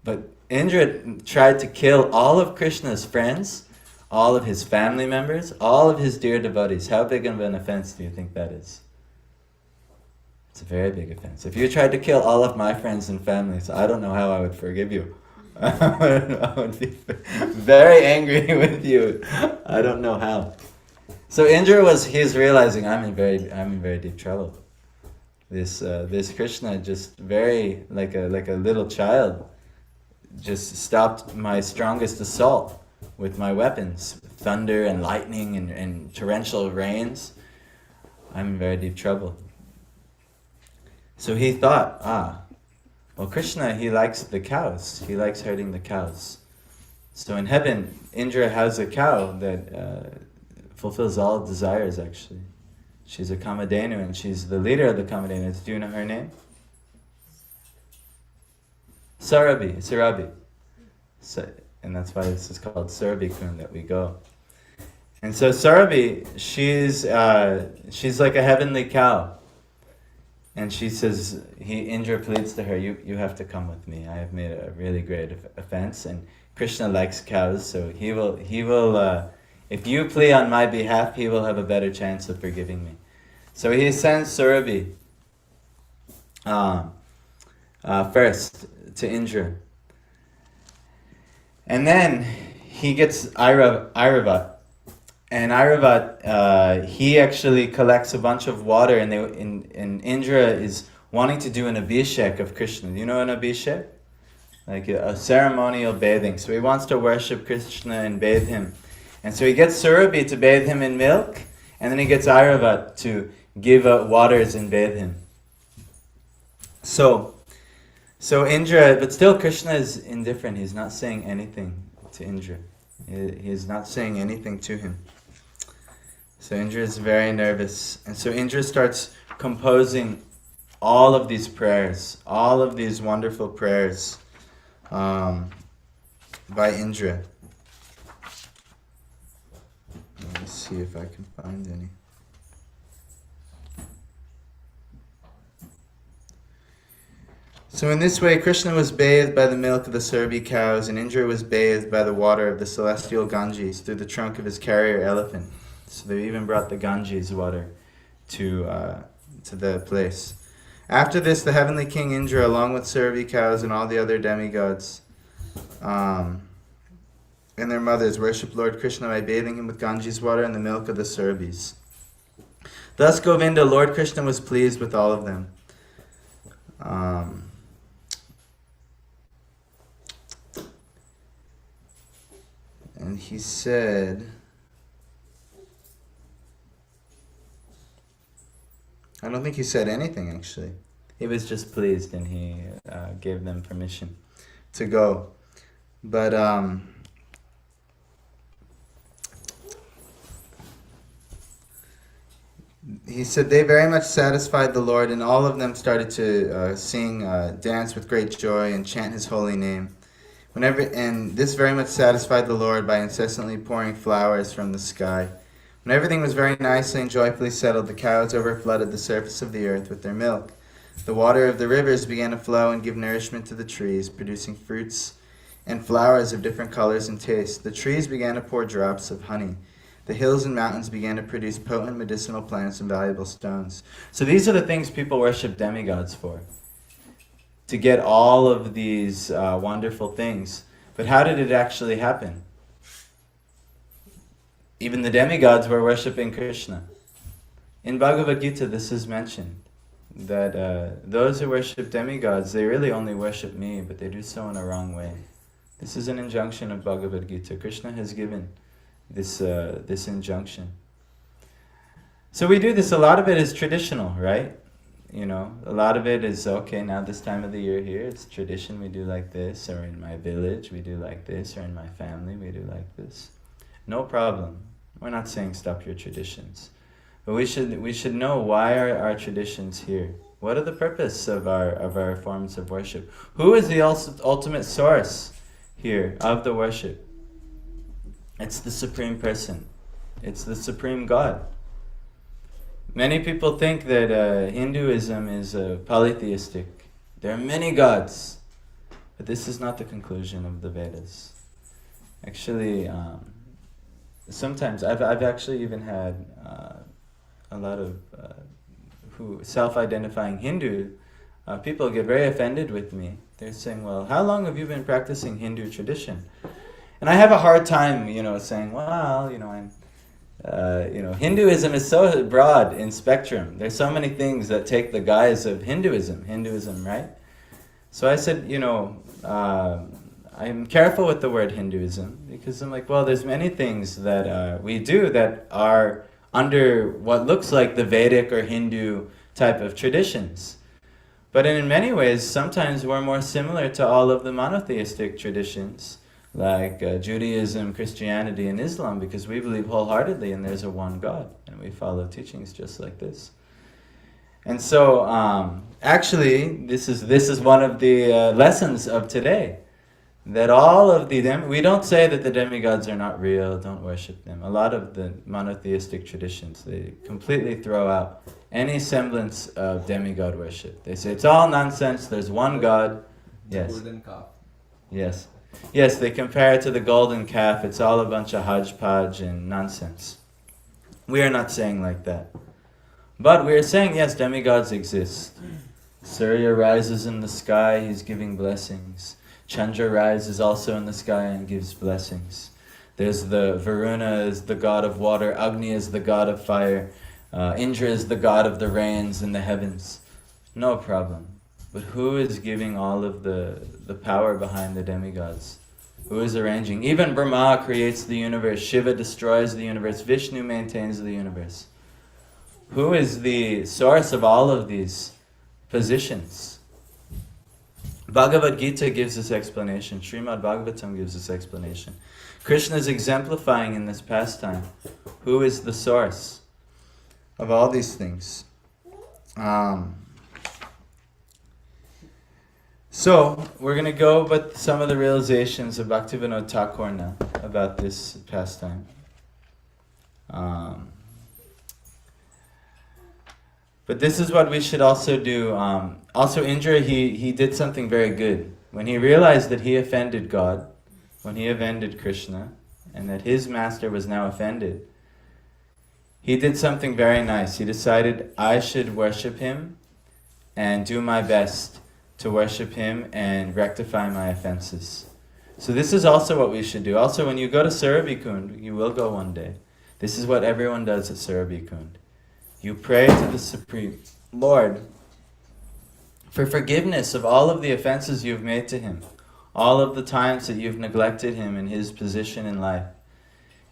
But Indra tried to kill all of Krishna's friends, all of his family members, all of his dear devotees. How big of an offense do you think that is? It's a very big offense. If you tried to kill all of my friends and families, I don't know how I would forgive you. I would be very angry with you. I don't know how. So Indra he's realizing I'm in very deep trouble. This Krishna just very like a little child just stopped my strongest assault with my weapons, thunder and lightning and torrential rains. I'm in very deep trouble. So he thought, well, Krishna, he likes the cows. He likes herding the cows. So in heaven, Indra has a cow that fulfills all desires, actually. She's a Kamadhenu, and she's the leader of the Kamadhenus. Do you know her name? Sarabhi. So, and that's why this is called Sarabhi Kund, that we go. And so Sarabhi, she's like a heavenly cow. And she says, Indra pleads to her, you have to come with me. I have made a really great offense. And Krishna likes cows, so he will. If you plea on my behalf, he will have a better chance of forgiving me. So he sends Surabhi first to Indra. And then he gets Airavat. And Airavat, he actually collects a bunch of water, and Indra is wanting to do an abhishek of Krishna. Do you know an abhishek? Like a ceremonial bathing. So he wants to worship Krishna and bathe him. And so he gets Surabhi to bathe him in milk, and then he gets Airavat to give waters and bathe him. So Indra, but still Krishna is indifferent. He's not saying anything to Indra. He is not saying anything to him. So Indra is very nervous. And so Indra starts composing all of these prayers, all of these wonderful prayers by Indra. Let me see if I can find any. So in this way, Krishna was bathed by the milk of the Surabhi cows, and Indra was bathed by the water of the celestial Ganges through the trunk of his carrier elephant. So they even brought the Ganges water to the place. After this, the heavenly king Indra, along with Surabhi cows and all the other demigods and their mothers, worshipped Lord Krishna by bathing him with Ganges water and the milk of the Surabhis. Thus, Govinda, Lord Krishna, was pleased with all of them. And he said, I don't think he said anything actually. He was just pleased and he gave them permission to go. But he said they very much satisfied the Lord, and all of them started to sing, dance with great joy and chant his holy name. And this very much satisfied the Lord by incessantly pouring flowers from the sky. When everything was very nicely and joyfully settled, the cows overflooded the surface of the earth with their milk. The water of the rivers began to flow and give nourishment to the trees, producing fruits and flowers of different colors and tastes. The trees began to pour drops of honey. The hills and mountains began to produce potent medicinal plants and valuable stones. So these are the things people worship demigods for, to get all of these wonderful things. But how did it actually happen? Even the demigods were worshipping Krishna. In Bhagavad Gita, this is mentioned, that those who worship demigods, they really only worship me, but they do so in a wrong way. This is an injunction of Bhagavad Gita. Krishna has given this injunction. So we do this, a lot of it is traditional, right? You know, a lot of it is, okay, now this time of the year here, it's tradition, we do like this, or in my village, we do like this, or in my family, we do like this. No problem. We're not saying stop your traditions. But we should know, why are our traditions here? What are the purpose of our forms of worship? Who is the ultimate source here of the worship? It's the Supreme Person. It's the Supreme God. Many people think that Hinduism is polytheistic. There are many gods. But this is not the conclusion of the Vedas. Actually, sometimes I've actually even had a lot of who self-identifying Hindu people get very offended with me. They're saying, well, how long have you been practicing Hindu tradition? And I have a hard time, saying, well, I'm Hinduism is so broad in spectrum. There's so many things that take the guise of Hinduism, right? So I said, I'm careful with the word Hinduism, because I'm like, well, there's many things that we do that are under what looks like the Vedic or Hindu type of traditions. But in many ways, sometimes we're more similar to all of the monotheistic traditions, like Judaism, Christianity, and Islam, because we believe wholeheartedly and there's a one God, and we follow teachings just like this. And so, actually, this is one of the lessons of today, that all of we don't say that the demigods are not real, don't worship them. A lot of the monotheistic traditions, they completely throw out any semblance of demigod worship. They say it's all nonsense, there's one God. Yes. Golden calf. Yes. Yes, they compare it to the golden calf. It's all a bunch of hodgepodge and nonsense. We are not saying like that. But we are saying, yes, demigods exist. Surya rises in the sky, he's giving blessings. Chandra rises also in the sky and gives blessings. There's the Varuna is the god of water, Agni is the god of fire, Indra is the god of the rains in the heavens. No problem. But who is giving all of the power behind the demigods? Who is arranging? Even Brahma creates the universe, Shiva destroys the universe, Vishnu maintains the universe. Who is the source of all of these positions? Bhagavad Gita gives this explanation. Srimad Bhagavatam gives this explanation. Krishna is exemplifying in this pastime who is the source of all these things. So, we're going to go with some of the realizations of Bhaktivinoda Thakur now about this pastime. But this is what we should also do. Also, Indra, he did something very good. When he realized that he offended God, when he offended Krishna, and that his master was now offended, he did something very nice. He decided, I should worship him and do my best to worship him and rectify my offenses. So this is also what we should do. Also, when you go to Surabhi-kund, you will go one day. This is what everyone does at Surabhi-kund. You pray to the Supreme Lord for forgiveness of all of the offenses you've made to him, all of the times that you've neglected him in his position in life,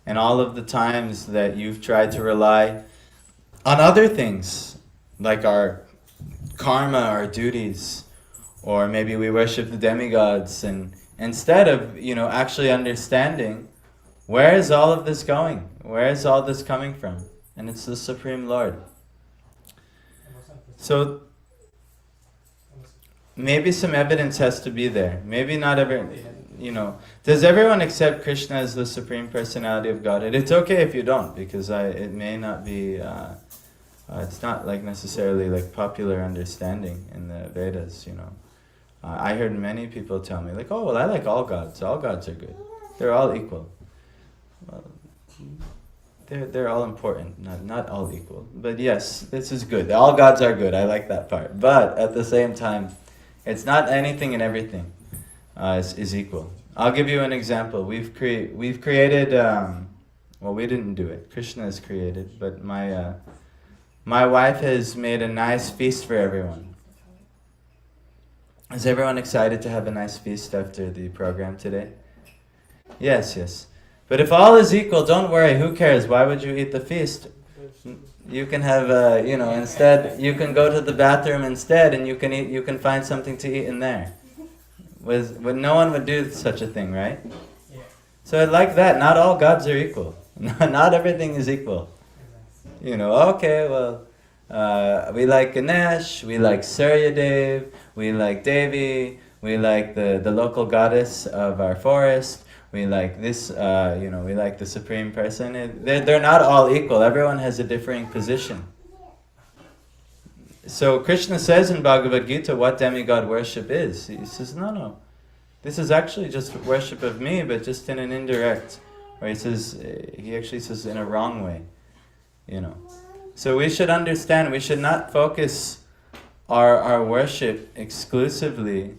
and all of the times that you've tried to rely on other things, like our karma, our duties, or maybe we worship the demigods, and instead of, actually understanding, where is all of this going? Where is all this coming from? And it's the Supreme Lord. So, maybe some evidence has to be there. Maybe not does everyone accept Krishna as the Supreme Personality of Godhead? It's okay if you don't, because it may not be, it's not like necessarily like popular understanding in the Vedas, I heard many people tell me, like, oh, well, I like all gods. All gods are good. They're all equal. Well, they're all important, not all equal. But yes, this is good. All gods are good. I like that part. But at the same time, it's not anything and everything is equal. I'll give you an example. We've created. We didn't do it. Krishna has created, but my wife has made a nice feast for everyone. Is everyone excited to have a nice feast after the program today? Yes. But if all is equal, don't worry, who cares? Why would you eat the feast? You can have, instead, you can go to the bathroom instead and you can find something to eat in there. No one would do such a thing, right? Yeah. So like that, not all gods are equal. Not everything is equal. Okay, well, we like Ganesh, we like Suryadev, we like Devi, we like the local goddess of our forest, we like this, we like the Supreme Person. They're not all equal. Everyone has a differing position. So Krishna says in Bhagavad Gita what demigod worship is. He says, no. This is actually just worship of me, but just in an indirect, or he actually says in a wrong way, So we should understand, we should not focus our worship exclusively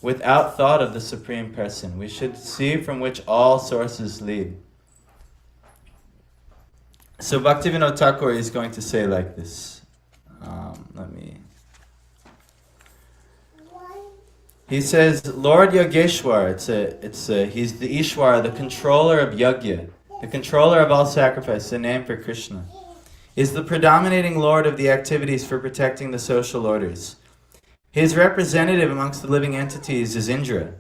without thought of the Supreme Person. We should see from which all sources lead. So Bhaktivinoda Thakur is going to say like this. He says, Lord Yogeshwar, he's the Ishwar, the controller of Yajna, the controller of all sacrifice, the name for Krishna, is the predominating lord of the activities for protecting the social orders. His representative amongst the living entities is Indra.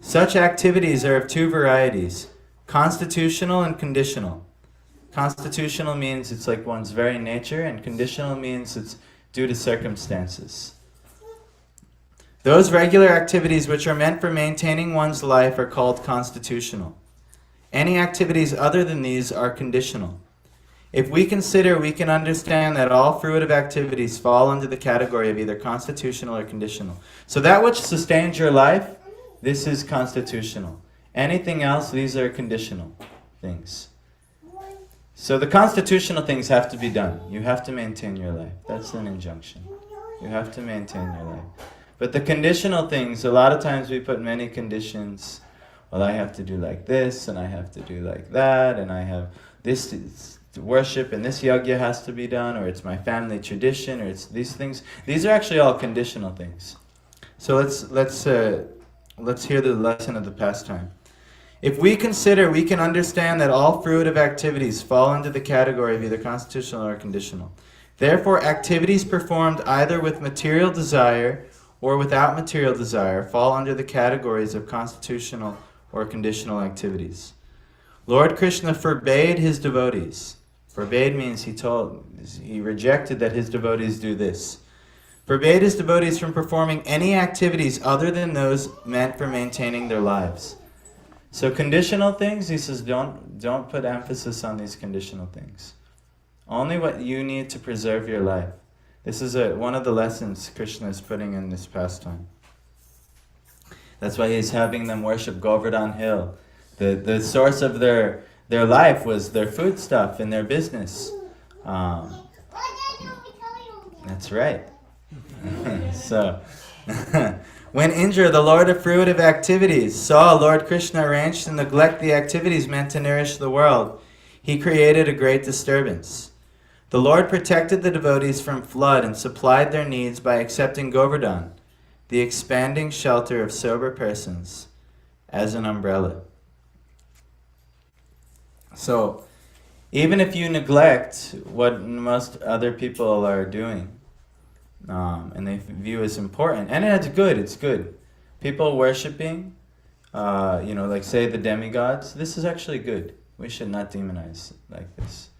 Such activities are of two varieties, constitutional and conditional. Constitutional means it's like one's very nature, and conditional means it's due to circumstances. Those regular activities which are meant for maintaining one's life are called constitutional. Any activities other than these are conditional. If we consider, we can understand that all fruitive activities fall under the category of either constitutional or conditional. So that which sustains your life, this is constitutional. Anything else, these are conditional things. So the constitutional things have to be done. You have to maintain your life. That's an injunction. You have to maintain your life. But the conditional things, a lot of times we put many conditions. Well, I have to do like this, and I have to do like that, and I have this worship, and this yajna has to be done, or it's my family tradition, or it's these things. These are actually all conditional things. So let's hear the lesson of the pastime. If we consider, we can understand that all fruitive activities fall into the category of either constitutional or conditional. Therefore, activities performed either with material desire or without material desire fall under the categories of constitutional or conditional activities. Lord Krishna forbade his devotees. Forbade means he rejected that his devotees do this. Forbade his devotees from performing any activities other than those meant for maintaining their lives. So conditional things, he says, don't put emphasis on these conditional things. Only what you need to preserve your life. This is one of the lessons Krishna is putting in this pastime. That's why he's having them worship Govardhan Hill. The source of their life was their food stuff and their business. That's right. So, when Indra, the lord of fruitive activities, saw Lord Krishna arranged to neglect the activities meant to nourish the world, he created a great disturbance. The Lord protected the devotees from flood and supplied their needs by accepting Govardhan, the expanding shelter of sober persons, as an umbrella. So, even if you neglect what most other people are doing, and they view as important, and it's good. People worshipping, like say the demigods, this is actually good. We should not demonize like this.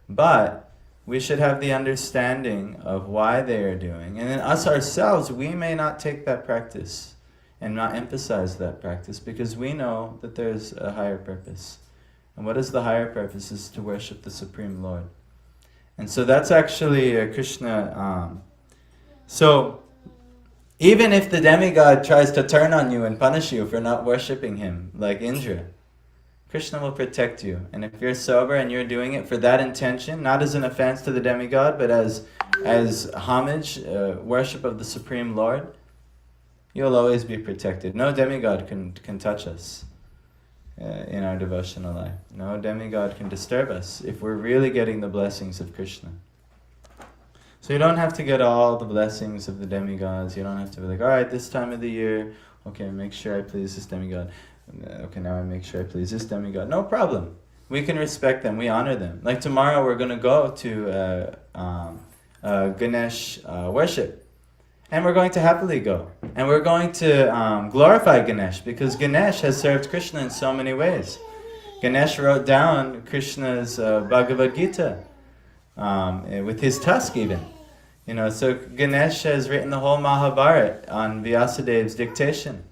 But we should have the understanding of why they are doing. And then us ourselves, we may not take that practice and not emphasize that practice because we know that there's a higher purpose. And what is the higher purpose? Is to worship the Supreme Lord. And so that's actually Krishna. So even if the demigod tries to turn on you and punish you for not worshipping him, like Indra, Krishna will protect you. And if you're sober and you're doing it for that intention, not as an offense to the demigod, but as homage, worship of the Supreme Lord, you'll always be protected. No demigod can touch us in our devotional life. No demigod can disturb us if we're really getting the blessings of Krishna. So you don't have to get all the blessings of the demigods. You don't have to be like, all right, this time of the year, okay, make sure I please this demigod. Okay, now I make sure I please this demigod. No problem. We can respect them. We honor them. Like tomorrow we're going to go to Ganesh worship. And we're going to happily go. And we're going to glorify Ganesh because Ganesh has served Krishna in so many ways. Ganesh wrote down Krishna's Bhagavad Gita with his tusk even. So Ganesh has written the whole Mahabharata on Vyasadev's dictation.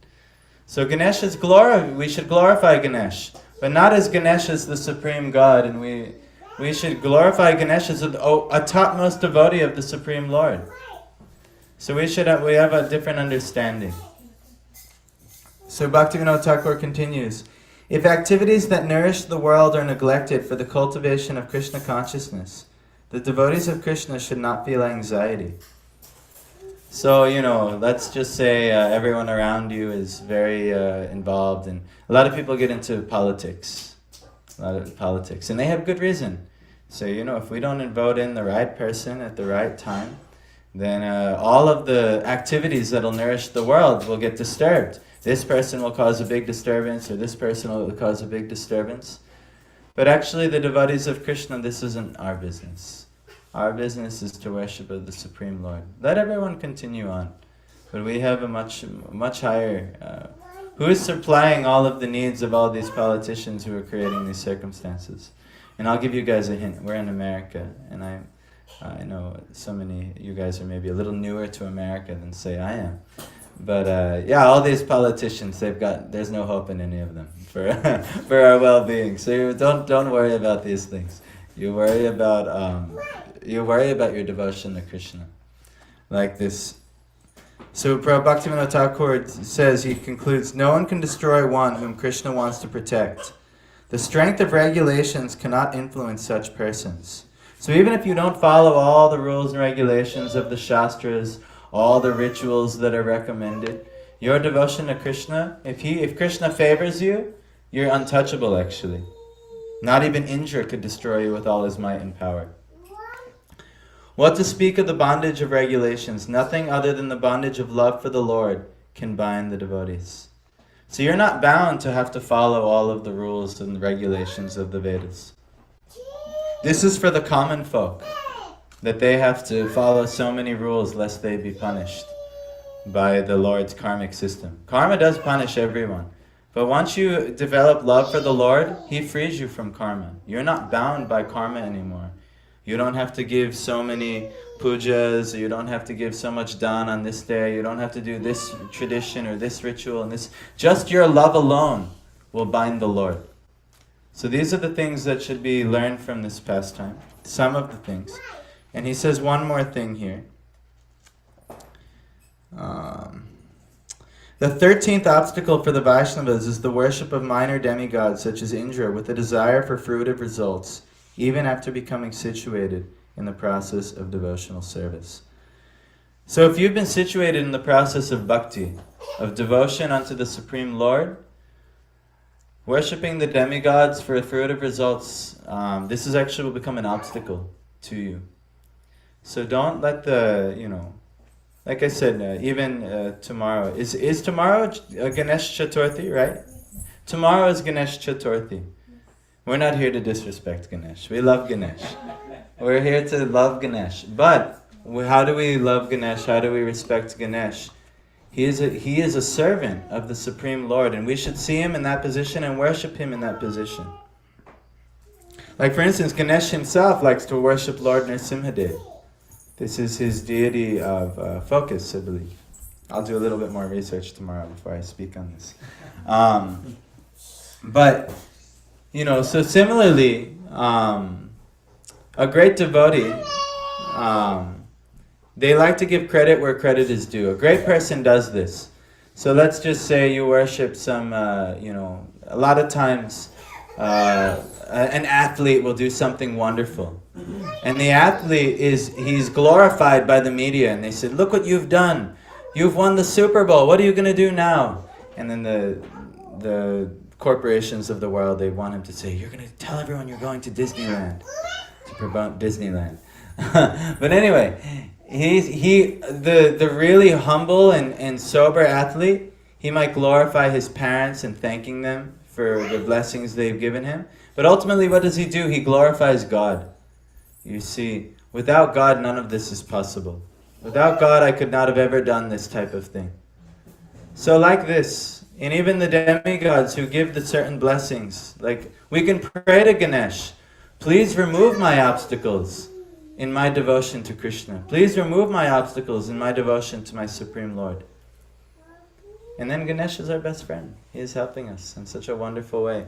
So Ganesh is we should glorify Ganesh, but not as Ganesh as the supreme God, and we should glorify Ganesh as a topmost devotee of the Supreme Lord. So we have a different understanding. So Bhaktivinoda Thakur continues, if activities that nourish the world are neglected for the cultivation of Krishna consciousness, the devotees of Krishna should not feel anxiety. So, let's just say everyone around you is very involved, and a lot of people get into politics. And they have good reason. So, if we don't vote in the right person at the right time, then all of the activities that'll nourish the world will get disturbed. This person will cause a big disturbance, or this person will cause a big disturbance. But actually, the devotees of Krishna, this isn't our business. Our business is to worship of the Supreme Lord. Let everyone continue on. But we have a much higher... who is supplying all of the needs of all these politicians who are creating these circumstances? And I'll give you guys a hint. We're in America, and I know so many of you guys are maybe a little newer to America than, say, I am. But all these politicians, there's no hope in any of them for our well-being. So don't worry about these things. You worry about your devotion to Krishna, like this. So Prabhupada Bhaktivinoda Thakur says, he concludes, no one can destroy one whom Krishna wants to protect. The strength of regulations cannot influence such persons. So even if you don't follow all the rules and regulations of the Shastras, all the rituals that are recommended, your devotion to Krishna, if Krishna favors you, you're untouchable actually. Not even Indra could destroy you with all his might and power. What to speak of the bondage of regulations? Nothing other than the bondage of love for the Lord can bind the devotees. So you're not bound to have to follow all of the rules and regulations of the Vedas. This is for the common folk, that they have to follow so many rules lest they be punished by the Lord's karmic system. Karma does punish everyone. But once you develop love for the Lord, He frees you from karma. You're not bound by karma anymore. You don't have to give so many pujas, you don't have to give so much dan on this day, you don't have to do this tradition or this ritual and this. Just your love alone will bind the Lord. So these are the things that should be learned from this pastime. Some of the things. And he says one more thing here. The 13th obstacle for the Vaishnavas is the worship of minor demigods such as Indra with a desire for fruitive results, even after becoming situated in the process of devotional service. So if you've been situated in the process of bhakti, of devotion unto the Supreme Lord, worshipping the demigods for fruitive results, this is actually will become an obstacle to you. So don't let the, like I said, even tomorrow. Is tomorrow Ganesh Chaturthi, right? Tomorrow is Ganesh Chaturthi. We're not here to disrespect Ganesh. We love Ganesh. We're here to love Ganesh. But how do we love Ganesh? How do we respect Ganesh? He is a servant of the Supreme Lord, and we should see him in that position and worship him in that position. Like for instance, Ganesh himself likes to worship Lord Nrsimhadev. This is his deity of focus, I believe. I'll do a little bit more research tomorrow before I speak on this. But, so similarly, a great devotee, they like to give credit where credit is due. A great person does this. So let's just say you worship some, a lot of times an athlete will do something wonderful. And the athlete he's glorified by the media, and they said, look what you've done. You've won the Super Bowl. What are you going to do now? And then the corporations of the world, they want him to say, you're going to tell everyone you're going to Disneyland, to promote Disneyland. But anyway, the really humble and sober athlete, he might glorify his parents and thanking them for the blessings they've given him. But ultimately, what does he do? He glorifies God. You see, without God, none of this is possible. Without God, I could not have ever done this type of thing. So like this, and even the demigods who give the certain blessings, like we can pray to Ganesh, please remove my obstacles in my devotion to Krishna. Please remove my obstacles in my devotion to my Supreme Lord. And then Ganesh is our best friend. He is helping us in such a wonderful way.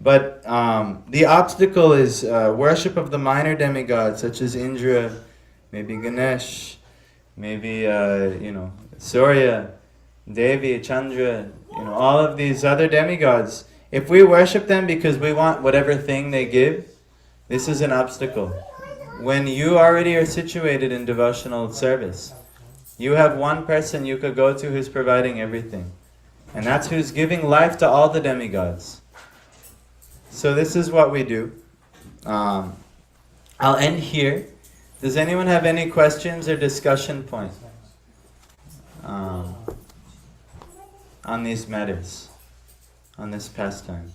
But the obstacle is worship of the minor demigods, such as Indra, maybe Ganesh, maybe Surya, Devi, Chandra, all of these other demigods. If we worship them because we want whatever thing they give, this is an obstacle. When you already are situated in devotional service, you have one person you could go to who's providing everything. And that's who's giving life to all the demigods. So this is what we do. I'll end here. Does anyone have any questions or discussion points on these matters, on this pastime?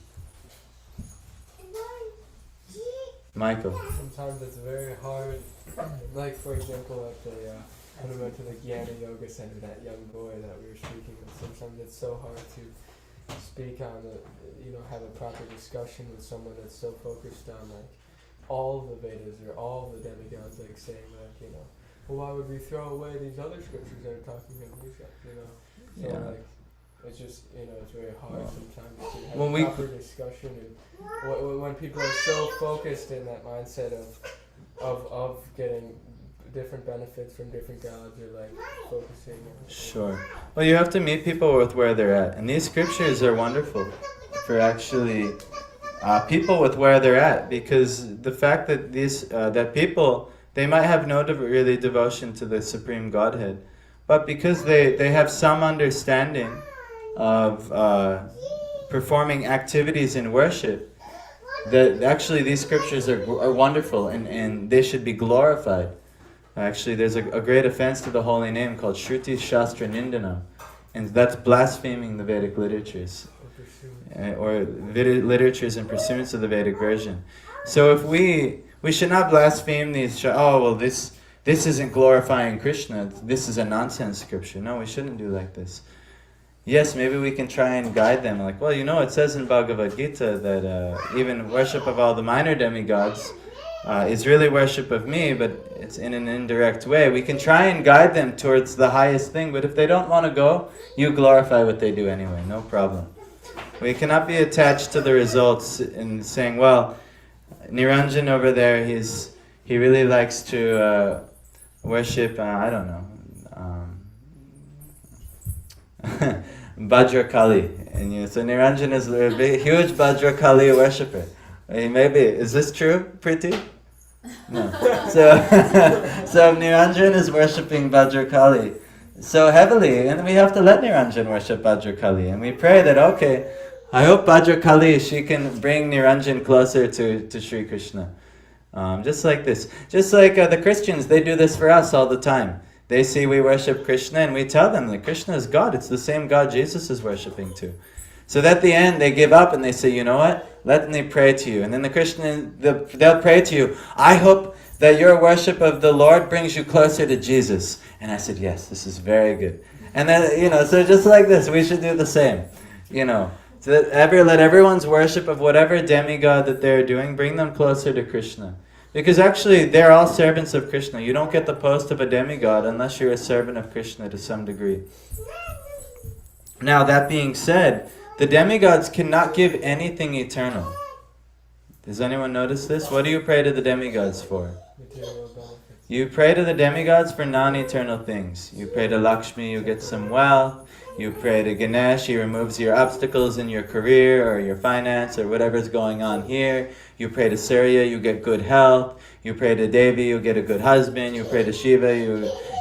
Michael. Sometimes it's very hard. Like for example, when we went to the Jnana Yoga Center, that young boy that we were speaking with, sometimes it's so hard to speak on have a proper discussion with someone that's so focused on all the Vedas or all the demigods, saying well, why would we throw away these other scriptures that are talking about these guys, So it's just it's very hard sometimes to have a proper discussion, and when people are so focused in that mindset of getting different benefits from different gods, or focusing on. Sure. Well, you have to meet people with where they're at, and these scriptures are wonderful for actually people with where they're at, because the fact that that people, they might have no really devotion to the Supreme Godhead, but because they have some understanding of performing activities in worship, that actually these scriptures are wonderful, and they should be glorified. Actually, there's a great offense to the holy name called Shruti Shastra Nindana. And that's blaspheming the Vedic literatures. Or literatures in pursuance of the Vedic version. So if we should not blaspheme these, this isn't glorifying Krishna, this is a nonsense scripture. No, we shouldn't do like this. Yes, maybe we can try and guide them, like, well, it says in Bhagavad Gita that even worship of all the minor demigods is really worship of me, but it's in an indirect way. We can try and guide them towards the highest thing, but if they don't want to go, you glorify what they do anyway, no problem. We cannot be attached to the results in saying, well, Niranjan over there, he really likes to worship, I don't know, Bhadrakali. And so Niranjan is a big, huge Bhadrakali worshipper. Maybe, is this true, Priti? No. So if Niranjan is worshipping Bhadrakali so heavily, and we have to let Niranjan worship Bhadrakali, and we pray that, okay, I hope Bhadrakali, she can bring Niranjan closer to Sri Krishna. Just like this. Just like the Christians, they do this for us all the time. They see we worship Krishna, and we tell them that Krishna is God. It's the same God Jesus is worshipping too. So that at the end, they give up and they say, you know what? Let me pray to you. And then they'll pray to you, I hope that your worship of the Lord brings you closer to Jesus. And I said, yes, this is very good. And then, so just like this, we should do the same. So that let everyone's worship of whatever demigod that they're doing, bring them closer to Krishna. Because actually, they're all servants of Krishna. You don't get the post of a demigod unless you're a servant of Krishna to some degree. Now, that being said, the demigods cannot give anything eternal. Does anyone notice this? What do you pray to the demigods for? Material benefits. You pray to the demigods for non-eternal things. You pray to Lakshmi, you get some wealth. You pray to Ganesh, he removes your obstacles in your career or your finance or whatever's going on here. You pray to Surya, you get good health. You pray to Devi, you get a good husband. You pray to Shiva,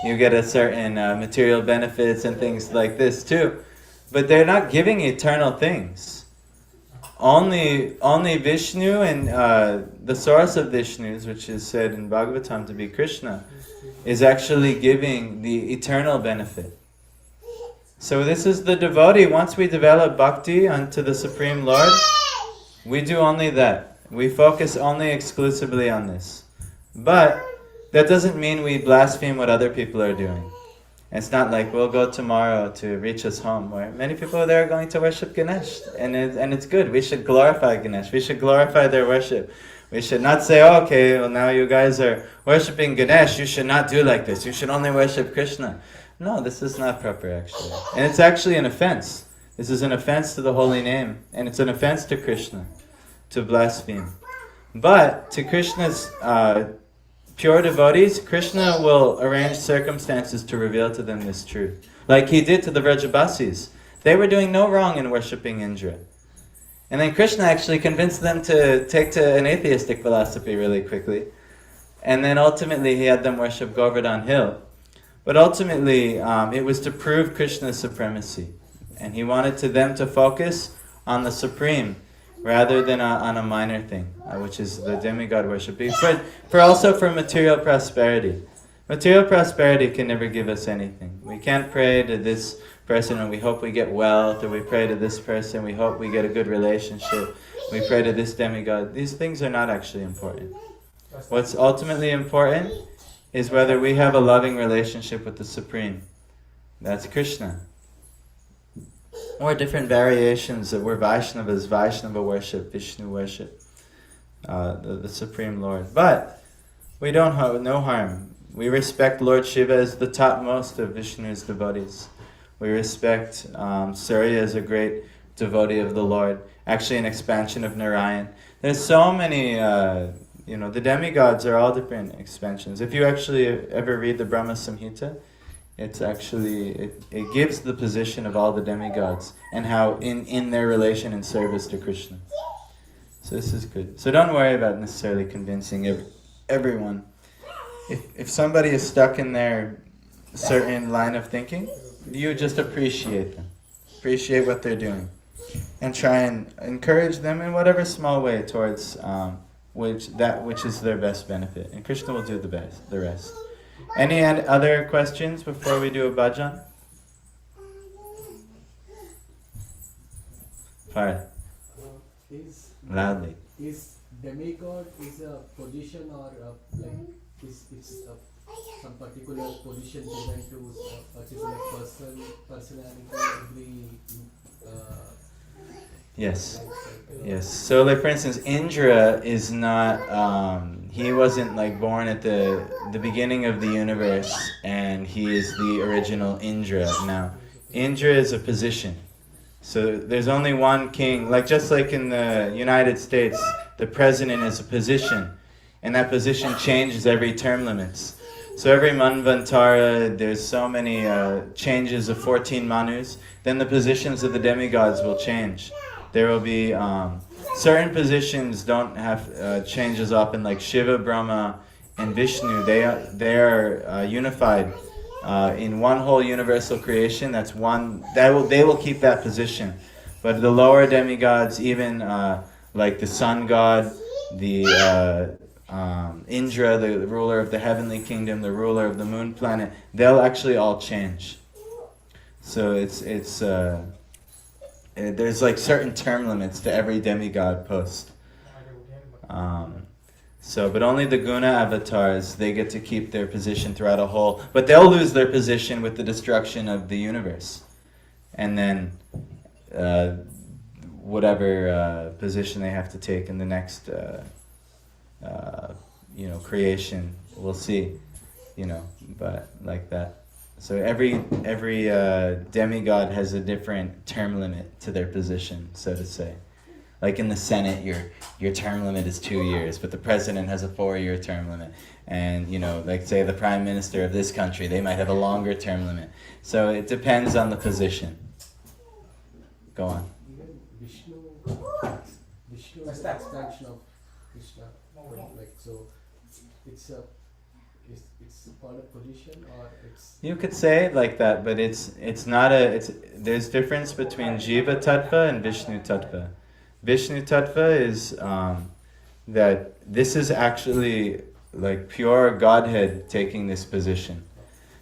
you get a certain material benefits and things like this too. But they're not giving eternal things. Only Vishnu and the source of Vishnu's, which is said in Bhagavatam to be Krishna, is actually giving the eternal benefit. So this is the devotee. Once we develop bhakti unto the Supreme Lord, we do only that. We focus only exclusively on this. But that doesn't mean we blaspheme what other people are doing. It's not like we'll go tomorrow to reach us home, where many people there are going to worship Ganesh. And it's good. We should glorify Ganesh. We should glorify their worship. We should not say, okay, well now you guys are worshipping Ganesh. You should not do like this. You should only worship Krishna. No, this is not proper actually. And it's actually an offense. This is an offense to the holy name. And it's an offense to Krishna to blaspheme. But to Krishna's pure devotees, Krishna will arrange circumstances to reveal to them this truth. Like he did to the Vrajabasis. They were doing no wrong in worshipping Indra. And then Krishna actually convinced them to take to an atheistic philosophy really quickly. And then ultimately he had them worship Govardhan Hill. But ultimately, it was to prove Krishna's supremacy. And he wanted them to focus on the supreme rather than on a minor thing, which is the demigod worship. Also for material prosperity. Material prosperity can never give us anything. We can't pray to this person and we hope we get wealth, or we pray to this person, we hope we get a good relationship. We pray to this demigod. These things are not actually important. What's ultimately important is whether we have a loving relationship with the Supreme. That's Krishna. Or different variations that were Vaishnavas, Vaishnava worship, Vishnu worship, the Supreme Lord. But we don't have no harm. We respect Lord Shiva as the topmost of Vishnu's devotees. We respect Surya as a great devotee of the Lord. Actually an expansion of Narayan. There's so many, the demigods are all different expansions. If you actually ever read the Brahma Samhita, it's actually, it gives the position of all the demigods and how in their relation and service to Krishna. So this is good. So don't worry about necessarily convincing everyone. If somebody is stuck in their certain line of thinking, you just appreciate them. Appreciate what they're doing. And try and encourage them in whatever small way towards which is their best benefit. And Krishna will do the rest. Any other questions before we do a bhajan? Parth, Is loudly. demigod is a position or like it's some particular position given to a particular personality every uh, Yes. life cycle? Yes. So, like for instance, Indra is not. He wasn't like born at the beginning of the universe, and he is the original Indra. Now, Indra is a position. So there's only one king. Like just like in the United States, the president is a position, and that position changes every term limits. So every Manvantara, there's so many changes of 14 Manus. Then the positions of the demigods will change. There will be certain positions don't have changes often, like Shiva, Brahma, and Vishnu. They are unified in one whole universal creation. That's one. They will keep that position. But the lower demigods, even like the sun god, the Indra, the ruler of the heavenly kingdom, the ruler of the moon planet, they'll actually all change. So it's there's like certain term limits to every demigod post. But only the guna avatars, they get to keep their position throughout a whole. But they'll lose their position with the destruction of the universe, and then whatever position they have to take in the next. Creation, we'll see, but like that. So every demigod has a different term limit to their position, so to say. Like in the Senate, your term limit is 2 years, but the president has a 4-year term limit. And, like say the prime minister of this country, they might have a longer term limit. So it depends on the position. Go on. Even Vishnu is an expansion of Krishna. Like so, it's called a position or it's. You could say it like that, but it's not there's difference between Jiva Tattva and Vishnu Tattva. Vishnu Tattva is that this is actually like pure Godhead taking this position.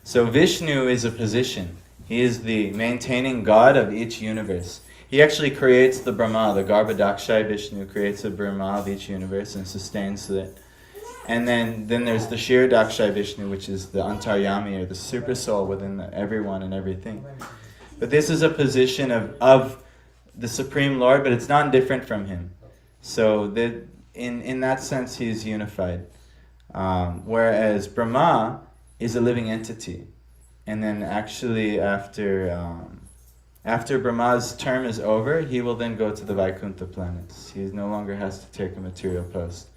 So Vishnu is a position. He is the maintaining God of each universe. He actually creates the Brahma, the Garbhodakshai Vishnu creates the Brahma of each universe and sustains it. And then there's the Kshirodakshai Vishnu, which is the Antaryami, or the super soul within everyone and everything. But this is a position of the Supreme Lord, but it's not different from him. So in that sense, he's unified. Whereas Brahma is a living entity. And then actually after Brahma's term is over, he will then go to the Vaikuntha planets. He no longer has to take a material post.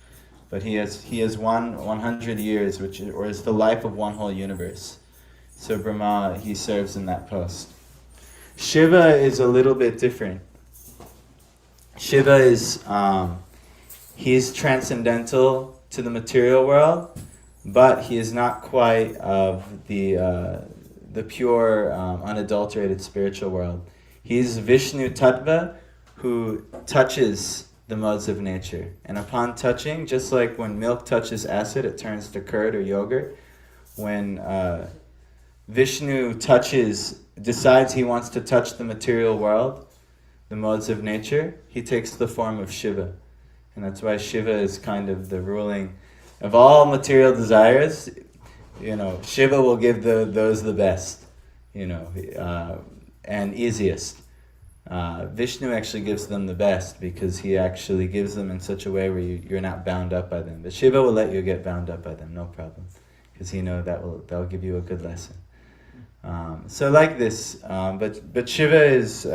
But he has 100 years, which is the life of one whole universe. So Brahma, he serves in that post. Shiva is a little bit different. Shiva is, he's transcendental to the material world, but he is not quite of the pure, unadulterated spiritual world. He's Vishnu Tattva, who touches the modes of nature. And upon touching, just like when milk touches acid, it turns to curd or yogurt. When Vishnu decides he wants to touch the material world, the modes of nature, he takes the form of Shiva. And that's why Shiva is kind of the ruling of all material desires. Shiva will give those the best, and easiest. Vishnu actually gives them the best because he actually gives them in such a way where you're not bound up by them. But Shiva will let you get bound up by them, no problem, because he knows that'll give you a good lesson. So like this, but Shiva is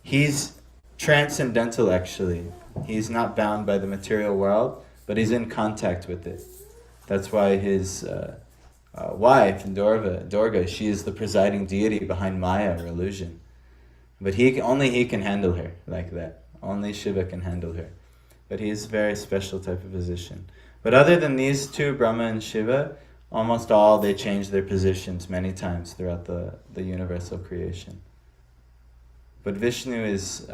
he's transcendental actually. He's not bound by the material world, but he's in contact with it. That's why his wife, Durga, she is the presiding deity behind Maya or illusion. But only he can handle her like that. Only Shiva can handle her. But he's a very special type of position. But other than these two, Brahma and Shiva, almost all they change their positions many times throughout the universal creation. But Vishnu is,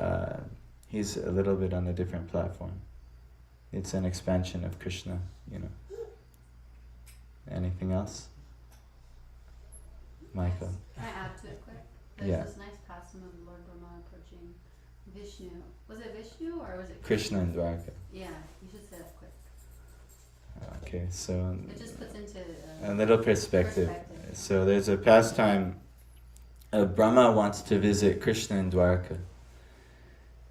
he's a little bit on a different platform. It's an expansion of Krishna, Anything else? Michael? Can I add to it quick? There's Yeah. this nice pastime of Lord Brahma approaching Vishnu. Was it Vishnu or was it Krishna and Dwarka. Yeah, you should say that quick. Okay, so It just puts into a little perspective. So there's a pastime. Brahma wants to visit Krishna in Dwarka.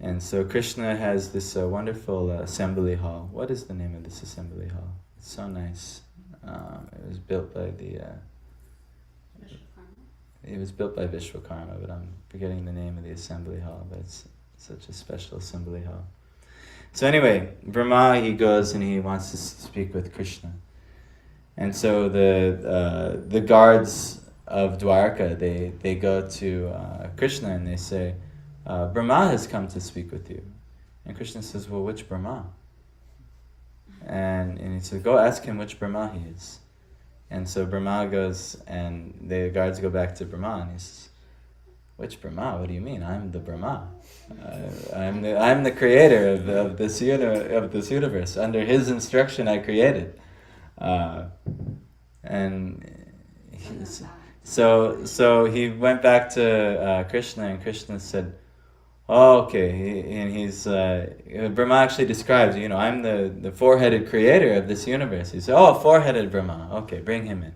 And so Krishna has this wonderful assembly hall. What is the name of this assembly hall? It's so nice. It was built by Vishwakarma, but I'm forgetting the name of the assembly hall. But it's such a special assembly hall. So anyway, Brahma, he goes and he wants to speak with Krishna. And so the guards of Dwarka, they go to Krishna and they say, Brahma has come to speak with you. And Krishna says, well, which Brahma? And he says, go ask him which Brahma he is. And so Brahma goes, and the guards go back to Brahma, and he says, which Brahma? What do you mean? I'm the Brahma. I'm the creator of this universe. Under his instruction, I created. So he went back to Krishna, and Krishna said, oh, okay. Brahma actually describes, I'm the four-headed creator of this universe. He said, oh, four-headed Brahma. Okay, bring him in.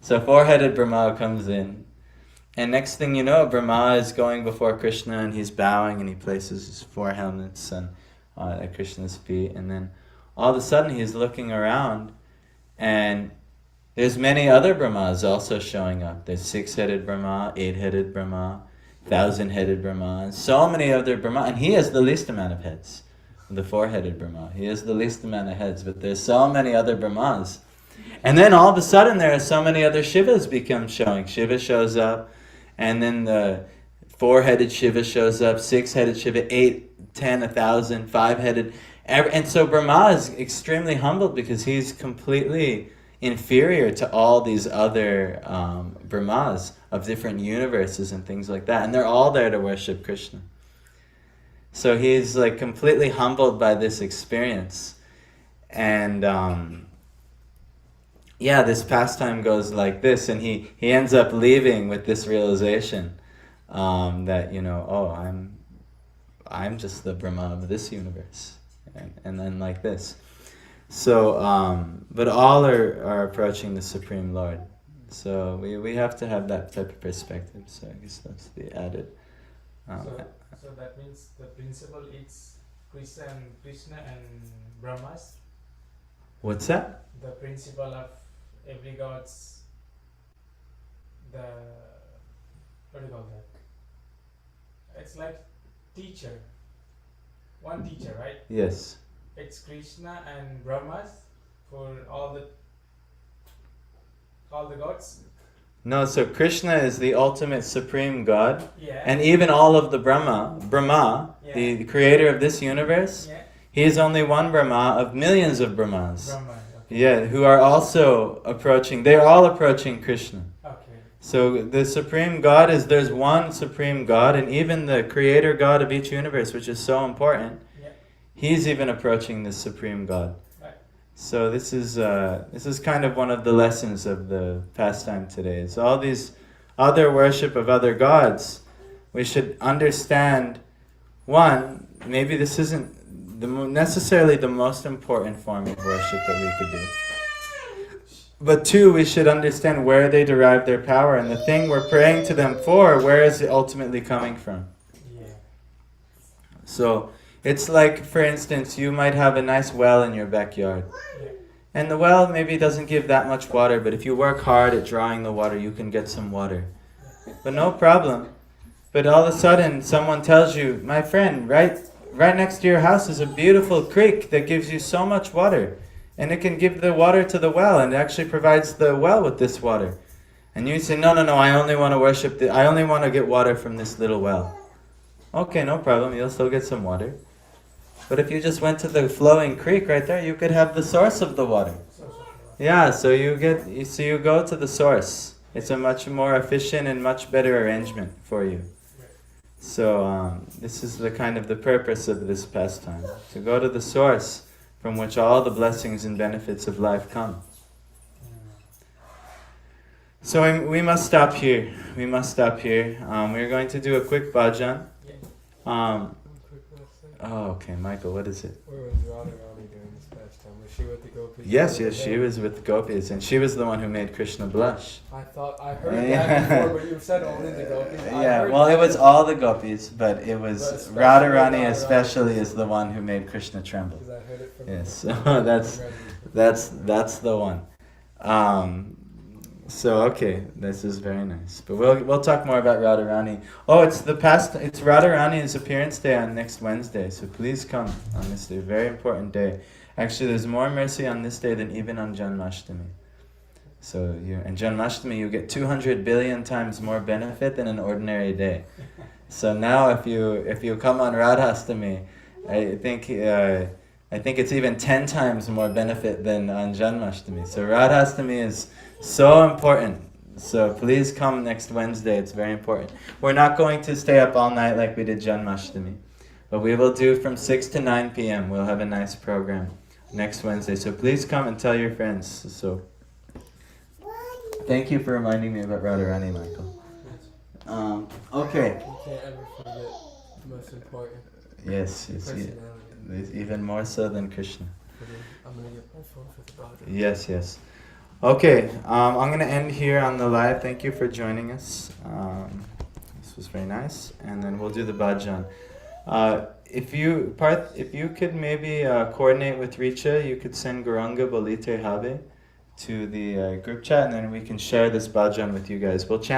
So four-headed Brahma comes in. And next thing you know, Brahma is going before Krishna and he's bowing and he places his four helmets at Krishna's feet. And then all of a sudden he's looking around and there's many other Brahmas also showing up. There's six-headed Brahma, eight-headed Brahma, 1,000-headed Brahma, and so many other Brahma. And he has the least amount of heads, the four-headed Brahma. He has the least amount of heads, but there's so many other Brahmas. And then all of a sudden there are so many other Shivas become showing. Shiva shows up. And then the four-headed Shiva shows up, six-headed Shiva, 8, 10, 1,000, five-headed. And so Brahma is extremely humbled because he's completely inferior to all these other Brahmas of different universes and things like that. And they're all there to worship Krishna. So he's like completely humbled by this experience. And this pastime goes like this, and he ends up leaving with this realization that I'm just the Brahma of this universe, and then like this. So, but all are approaching the Supreme Lord. So we have to have that type of perspective. So I guess that's the added. So that means the principle is Krishna and Brahmas. What's that? The principle of every god's what do you call that? It's like teacher. One teacher, right? Yes. It's Krishna and Brahmas for all the gods. No, so Krishna is the ultimate supreme God. Yeah. And even all of the Brahma, Yeah. the creator of this universe, Yeah. he is only one Brahma of millions of Brahmas. Brahma. Okay. Yeah, who are also approaching, they're all approaching Krishna. Okay. So the supreme God there's one supreme God, and even the creator God of each universe, which is so important, Yeah. he's even approaching the supreme God. Right. So this is kind of one of the lessons of the pastime today. Is all these other worship of other gods, we should understand, one, maybe this isn't necessarily the most important form of worship that we could do. But two, we should understand where they derive their power, and the thing we're praying to them for, where is it ultimately coming from? Yeah. So it's like, for instance, you might have a nice well in your backyard. Yeah. And the well maybe doesn't give that much water, but if you work hard at drawing the water, you can get some water. But no problem. But all of a sudden, someone tells you, my friend, right next to your house is a beautiful creek that gives you so much water. And it can give the water to the well, and it actually provides the well with this water. And you say, no, I only want to worship, I only want to get water from this little well. Okay, no problem, you'll still get some water. But if you just went to the flowing creek right there, you could have the source of the water. Yeah, so you go to the source. It's a much more efficient and much better arrangement for you. So this is the kind of the purpose of this pastime, to go to the source from which all the blessings and benefits of life come. So we must stop here. We're going to do a quick bhajan. Quick question. Oh, okay, Michael, what is it? Where was Radharani during this pastime? Was she with the gopis? Yes, she was with the gopis, and she was the one who made Krishna blush. I heard that before, but you said only the gopis. Yeah, well, it was all the gopis, but it was Radharani especially is the one who made Krishna tremble. Because I heard it from Yes, so that's the one. So okay, this is very nice. But we'll talk more about Radharani. Oh, it's Radharani's appearance day on next Wednesday. So please come on this day. Very important day. Actually, there's more mercy on this day than even on Janmashtami. So and Janmashtami you get 200 billion times more benefit than an ordinary day. So now if you come on Radhastami, I think it's even 10 times more benefit than on Janmashtami. So Radhastami is so important. So please come next Wednesday. It's very important. We're not going to stay up all night like we did Janmashtami, but we will do from 6 to 9 p.m. We'll have a nice program next Wednesday. So please come and tell your friends. So thank you for reminding me about Radharani, Michael. Okay. You can't ever forget the most important. Yes. Personality. Even more so than Krishna. I'm going to get my phone for the bottle. Yes. Okay, I'm going to end here on the live. Thank you for joining us. This was very nice. And then we'll do the bhajan. If you could maybe coordinate with Richa, you could send Gauranga Bolite Habe to the group chat, and then we can share this bhajan with you guys. We'll chant